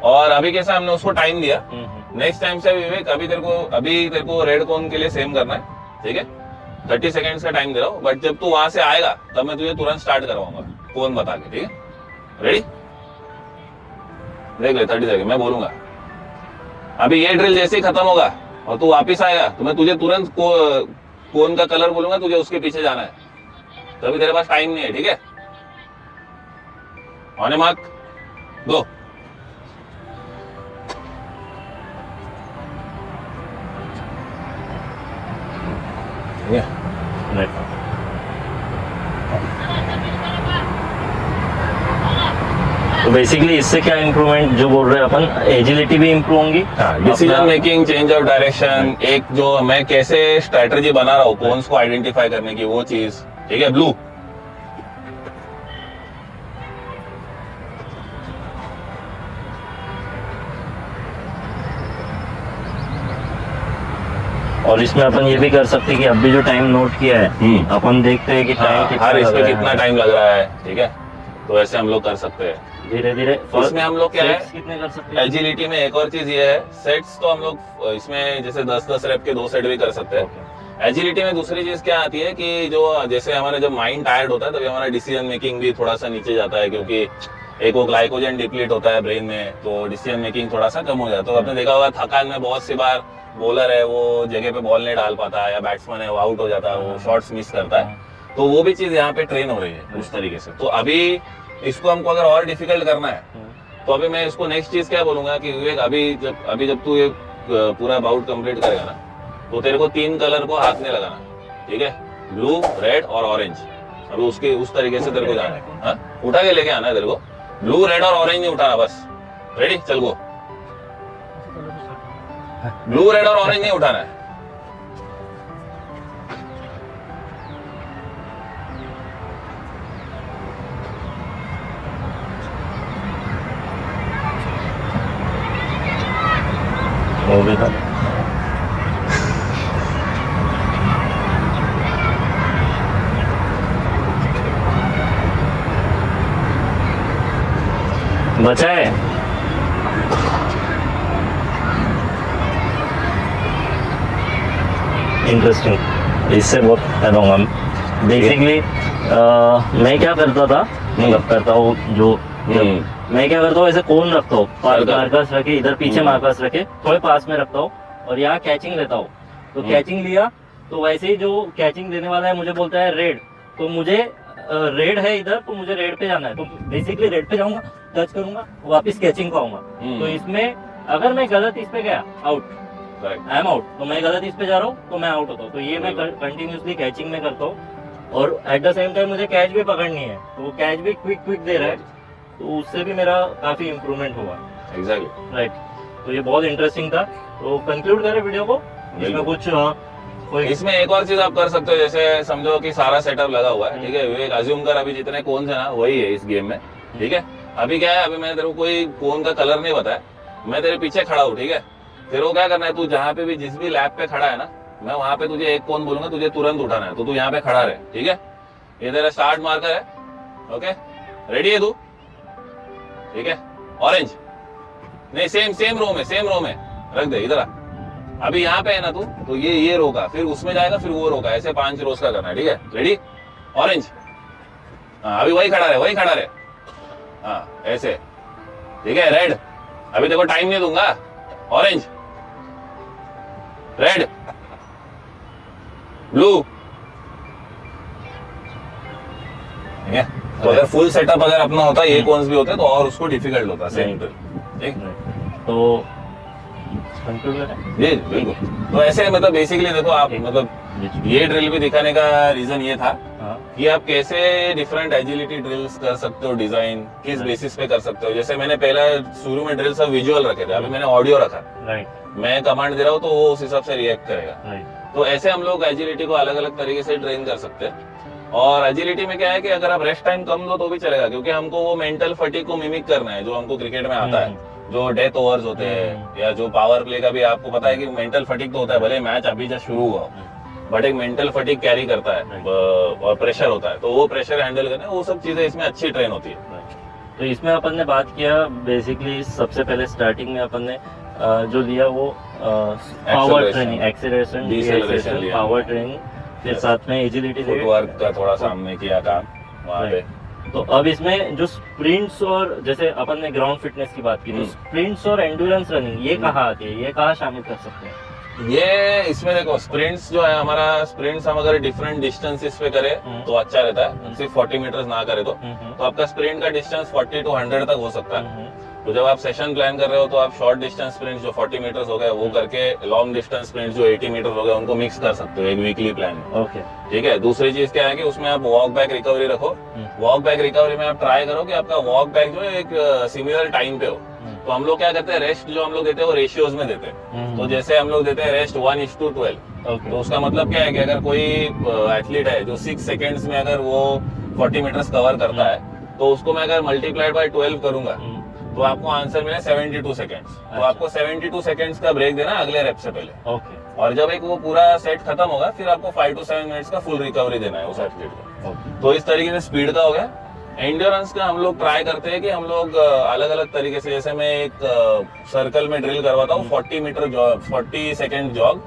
और अभी कैसा हमने उसको टाइम दिया। नेक्स्ट टाइम से विवेक अभी तेरे को रेड कोन के लिए सेम करना है। ठीक है, 30 सेकंड्स का टाइम दे रहा हूँ, बट जब तू वहां से आएगा तब मैं तुझे तुरंत स्टार्ट करवाऊंगा कोन बता के। ठीक है, रेडी? देख ले 30 सेकंड, मैं बोलूंगा। अभी ये ड्रिल जैसे ही खत्म होगा और तू वापिस आएगा तो मैं तुझे तुरंत कोन का कलर बोलूंगा, तुझे उसके पीछे जाना है। तो अभी तेरे पास टाइम नहीं है, ठीक है? ऑन ए मार्क, गो। तो बेसिकली इससे क्या इम्प्रूवमेंट जो बोल रहे हैं अपन, एजिलिटी भी इम्प्रूव होंगी, decision making, change of direction, एक जो मैं कैसे स्ट्रेटजी बना रहा हूँ कोन्स को आइडेंटिफाई करने की, वो चीज, ठीक है? ब्लू, और इसमें अपन ये भी कर सकते हैं कि अभी जो टाइम नोट किया है अपन देखते हैं कि टाइम हर इसमें कितना टाइम लग रहा है, ठीक है? तो ऐसे हम लोग कर सकते हैं धीरे धीरे। इसमें हम लोग क्या है, कितने कर सकते हैं? एजिलिटी में एक और चीज ये है, सेट्स तो हम लोग इसमें जैसे 10-10 रेप के 2 सेट भी कर सकते हैं। एजिलिटी में दूसरी चीज क्या आती है कि जो जैसे हमारे जब माइंड टायर्ड होता है तभी हमारा डिसीजन मेकिंग भी थोड़ा सा नीचे जाता है, क्योंकि एक वो ग्लाइकोजन डिप्लीट होता है ब्रेन में, तो डिसीजन मेकिंग थोड़ा सा कम हो जाता है। तो आपने देखा होगा थकान में बहुत सी बार बॉलर है वो जगह पे बॉल नहीं डाल पाता है, या बैट्समैन है वो आउट हो जाता है, वो शॉट्स मिस करता है। तो वो भी चीज यहाँ पे ट्रेन हो रही है उस तरीके से। तो अभी इसको हमको अगर और डिफिकल्ट करना है तो अभी मैं इसको नेक्स्ट चीज क्या बोलूंगा कि विवेक, अभी जब तू ये पूरा बाउट कंप्लीट करेगा ना, तो तेरे को 3 कलर को हाथ में लगाना, ठीक है? ब्लू, रेड और ऑरेंज। अभी उसके उस तरीके से तेरे को जाना है, हाँ? उठा के लेके आना है तेरे को, ब्लू, रेड और ऑरेंज नहीं उठाना बस। रेडी? चल गो। ब्लू, रेड और ऑरेंज नहीं उठाना है। हो गया था। बचा है। इंटरेस्टिंग, इससे बहुत फायदा होगा। बेसिकली मैं क्या करता था, मतलब करता हूँ जो मैं क्या करता हूँ, ऐसे कोन रखता हूँ, मार्कर्स रखे इधर पीछे, मार्कर्स रखे थोड़े पास में रखता हूँ और यहाँ कैचिंग लेता हूँ। तो कैचिंग लिया तो वैसे ही जो कैचिंग देने वाला है मुझे बोलता है रेड, तो मुझे रेड है इधर, तो मुझे रेड पे जाना है। तो बेसिकली रेड पे जाऊंगा, टच करूंगा, वापस कैचिंग को आऊंगा। तो इसमें अगर मैं गलत इस पे गया, आउट, आई एम आउट। तो मैं गलत इस पे जा रहा हूँ तो मैं आउट होता हूँ। तो ये मैं कंटिन्यूसली कैचिंग में करता हूँ और एट द सेम टाइम मुझे कैच भी पकड़नी है, तो वो कैच भी क्विक दे रहा है, तो उससे भी मेरा काफी इम्प्रूवमेंट हुआ। Exactly, right. तो ये बहुत इंटरेस्टिंग था। तो कंक्लूड करें वीडियो को, इसमें कुछ इसमें एक और चीज आप कर सकते हो, जैसे समझो कि सारा सेटअप लगा हुआ है, ठीक है? विवेक, अज्यूम कर अभी जितने कोन्स है ना वही है इस गेम में, ठीक है? अभी क्या है, अभी मैंने तेरे को कोई कोन का कलर नहीं बताया, मैं तेरे पीछे खड़ा हूँ, ठीक है? तेरे को क्या करना है, तू जहाँ पे भी जिस भी लैब पे खड़ा है ना, मैं वहां पे तुझे एक कोन बोलूंगा, तुझे तुरंत उठाना है। तो तू यहाँ पे खड़ा रहे, ठीक है? ये तेरा स्टार्ट मार्कर है, ओके? रेडी है तू? ठीक है? ऑरेंज नहीं, सेम रो में रख दे, इधर आ। अभी यहाँ पे है ना तू, तो ये रो का, फिर उसमें जाएगा, फिर वो रो का, ऐसे 5 रोज का करना है, ठीक है? रेडी? ऑरेंज, हाँ अभी वही खड़ा रहे, हाँ ऐसे, ठीक है? रेड, अभी देखो टाइम नहीं दूंगा, ऑरेंज, रेड, ब्लू, ठीक है? तो अगर फुल सेटअप अगर अपना होता, ये कौन भी होते तो और उसको डिफिकल्ट होता, सेम ठीक? तो कंक्लूड करें? जी बिल्कुल। तो ऐसे मतलब बेसिकली देखो आप, मतलब ये ड्रिल भी दिखाने का रीजन ये था कि आप कैसे डिफरेंट एजिलिटी ड्रिल्स कर सकते हो, डिजाइन किस बेसिस पे कर सकते हो। जैसे मैंने पहला शुरू में ड्रिल सब विजुअल रखे थे, अभी मैंने ऑडियो रखा, मैं कमांड दे रहा हूँ तो वो उस हिसाब से रिएक्ट करेगा। तो ऐसे हम लोग एजिलिटी को अलग अलग तरीके से ट्रेन कर सकते हैं। और एजिलिटी में क्या है कि अगर आप रेस्ट टाइम कम दो तो भी चलेगा, क्योंकि हमको वो मेंटल फटीग को मिमिक करना है जो हमको क्रिकेट में आता है, जो डेथ ओवर्स होते हैं या जो पावर प्ले का भी आपको पता है कि मेंटल फटीग तो होता है, भले मैच अभी जस्ट शुरू हुआ, बट एक मेंटल फटीग कैरी करता है और प्रेशर होता है, तो वो प्रेशर हैंडल करना, वो सब चीजें इसमें अच्छी ट्रेन होती है। तो इसमें अपन ने बात किया बेसिकली, सबसे पहले स्टार्टिंग में अपन ने जो लिया वो power training, acceleration, deceleration, power training, फिर साथ में एजिलिटी, फुटवर्क का थोड़ा सा हमने किया काम वहाँ पे, तो अब इसमें जो स्प्रिंट्स और जैसे अपन ने ग्राउंड फिटनेस की बात की, तो स्प्रिंट्स और एंड्योरेंस रनिंग ये कहाँ आती है, ये कहाँ शामिल कर सकते हैं? ये इसमें देखो स्प्रिंट्स जो है हमारा, स्प्रिंट्स हम अगर डिफरेंट डिस्टेंसेस पे करें तो अच्छा रहता है, सिर्फ 40 मीटर ना करे तो आपका स्प्रिंट का डिस्टेंस 40 to 100 तक हो सकता है। तो जब आप सेशन प्लान कर रहे हो तो आप शॉर्ट डिस्टेंस स्प्रिंट जो 40 मीटर्स हो गए वो करके लॉन्ग डिस्टेंस स्प्रिंट जो 80 मीटर हो गए उनको मिक्स कर सकते हो एक वीकली प्लान में। ओके, ठीक है। दूसरी चीज क्या है कि उसमें आप वॉक बैक रिकवरी रखो। वॉक बैक रिकवरी में आप ट्राई करो कि आपका वॉक बैक जो है एक सिमिलर टाइम पे हो। तो हम लोग क्या करते हैं, रेस्ट जो हम लोग देते हैं वो रेशियोज में देते हैं। तो जैसे हम लोग देते हैं रेस्ट 1:12। तो उसका मतलब क्या है कि अगर कोई एथलीट है जो 6 सेकेंड्स में अगर वो 40 मीटर्स कवर करता है तो उसको मैं अगर मल्टीप्लाइड बाय 12 करूंगा तो आपको आंसर मिले 72 सेकेंड्स। तो आपको 72 सेकेंड्स का ब्रेक देना अगले रेप से पहले। ओके, और जब एक वो पूरा सेट खत्म होगा फिर आपको 5 to 7 मिनट्स का फुल रिकवरी देना है उस एथलीट को। तो इस तरीके से स्पीड का हो गया। एंड्योरेंस का हम लोग ट्राई करते हैं कि हम लोग अलग अलग तरीके से, जैसे मैं एक सर्कल में ड्रिल करवाता हूँ 40 meter jog, 40 second jog,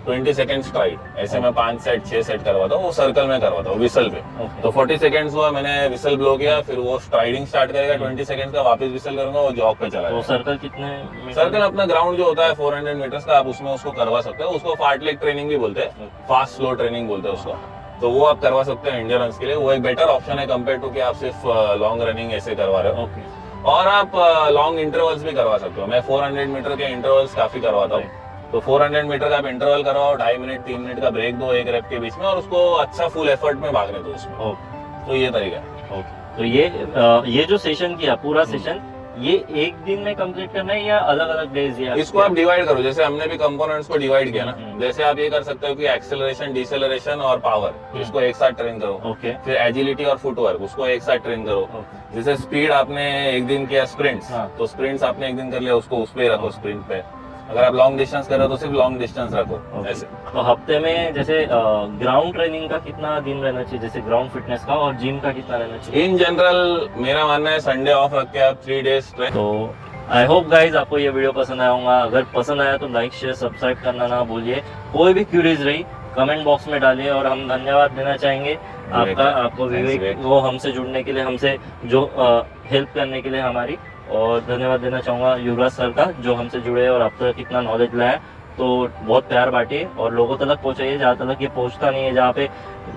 20 second stride, ऐसे मैं 5 सेट 6 सेट करवाता हूँ, वो सर्कल में करवाता हूँ विसल पे। तो 40 सेकेंड्स हुआ, मैंने विसल ब्लो किया, फिर वो स्ट्राइडिंग स्टार्ट करेगा 20 सेकेंड का, वापस विसल करूंगा, वो जॉग पे चला तो जाएगा। सर्कल कितने? सर्कल अपना ग्राउंड जो होता है 400 मीटर्स का, आप उसमें उसको करवा सकते हो। उसको फार्टलेग ट्रेनिंग भी बोलते हैं, फास्ट स्लो ट्रेनिंग बोलते हैं उसको। तो वो आप करवा सकते हैं एंड्योरेंस के लिए। वो एक बेटर ऑप्शन है कंपेयर टू कि आप सिर्फ लॉन्ग रनिंग ऐसे करवा रहे हो। ओके, और आप लॉन्ग इंटरवल्स भी करवा सकते हो। मैं 400 मीटर के इंटरवल्स काफी करवाता हूँ। तो 400 मीटर का आप इंटरवल करवाओ, 2.5 मिनट 3 मिनट का ब्रेक दो एक रेप के बीच में, और उसको अच्छा फुल एफर्ट में भागने दो उसमें। तो ये तरीका है। ओके, तो ये जो सेशन किया पूरा सेशन, ये एक दिन में कंप्लीट करना है या अलग अलग डेज? या इसको आप डिवाइड करो, जैसे हमने भी कंपोनेंट्स को डिवाइड किया ना, जैसे आप ये कर सकते हो कि एक्सेलरेशन, डिसेलरेशन और पावर इसको एक साथ ट्रेन करो। ओके, फिर एजिलिटी और फुटवर्क उसको एक साथ ट्रेन करो। जैसे स्पीड आपने एक दिन किया स्प्रिंट्स, तो स्प्रिंट्स आपने एक दिन कर लिया, उसको उस पे ही रखो स्प्रिंट पे। अगर आप लॉन्ग डिस्टेंस कर रहे हो तो सिर्फ लॉन्ग डिस्टेंस रखो ऐसे। तो हफ्ते में जैसे ग्राउंड ट्रेनिंग का कितना दिन रहना चाहिए, जैसे ग्राउंड फिटनेस का, और जिम का कितना रहना चाहिए? इन जनरल मेरा मानना है संडे ऑफ रख के आप 3 डेज ट्रेन। तो आई होप गाइज आपको ये वीडियो पसंद आया होगा। अगर पसंद आया तो लाइक शेयर सब्सक्राइब करना ना भूलिए। कोई भी क्यूरीज रही कमेंट बॉक्स में डालिए, और हम धन्यवाद देना चाहेंगे आपको विवेक, वो हमसे जुड़ने के लिए, हमसे जो हेल्प करने के लिए हमारी। और धन्यवाद देना चाहूँगा युवराज सर का, जो हमसे जुड़े और अब तक इतना नॉलेज लाया। तो बहुत प्यार बांटिए और लोगों तक पहुँचाइए जहाँ तक ये पहुँचता नहीं है, जहाँ पे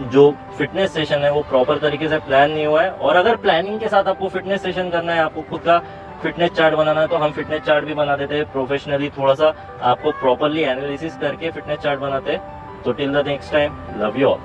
जो फिटनेस सेशन है वो प्रॉपर तरीके से प्लान नहीं हुआ है। और अगर प्लानिंग के साथ आपको फिटनेस सेशन करना है, आपको खुद का फिटनेस चार्ट बनाना है, तो हम फिटनेस चार्ट भी बना देते हैं प्रोफेशनली, थोड़ा सा आपको प्रॉपरली एनालिसिस करके फिटनेस चार्ट बनाते हैं। तो till the next time, love you all.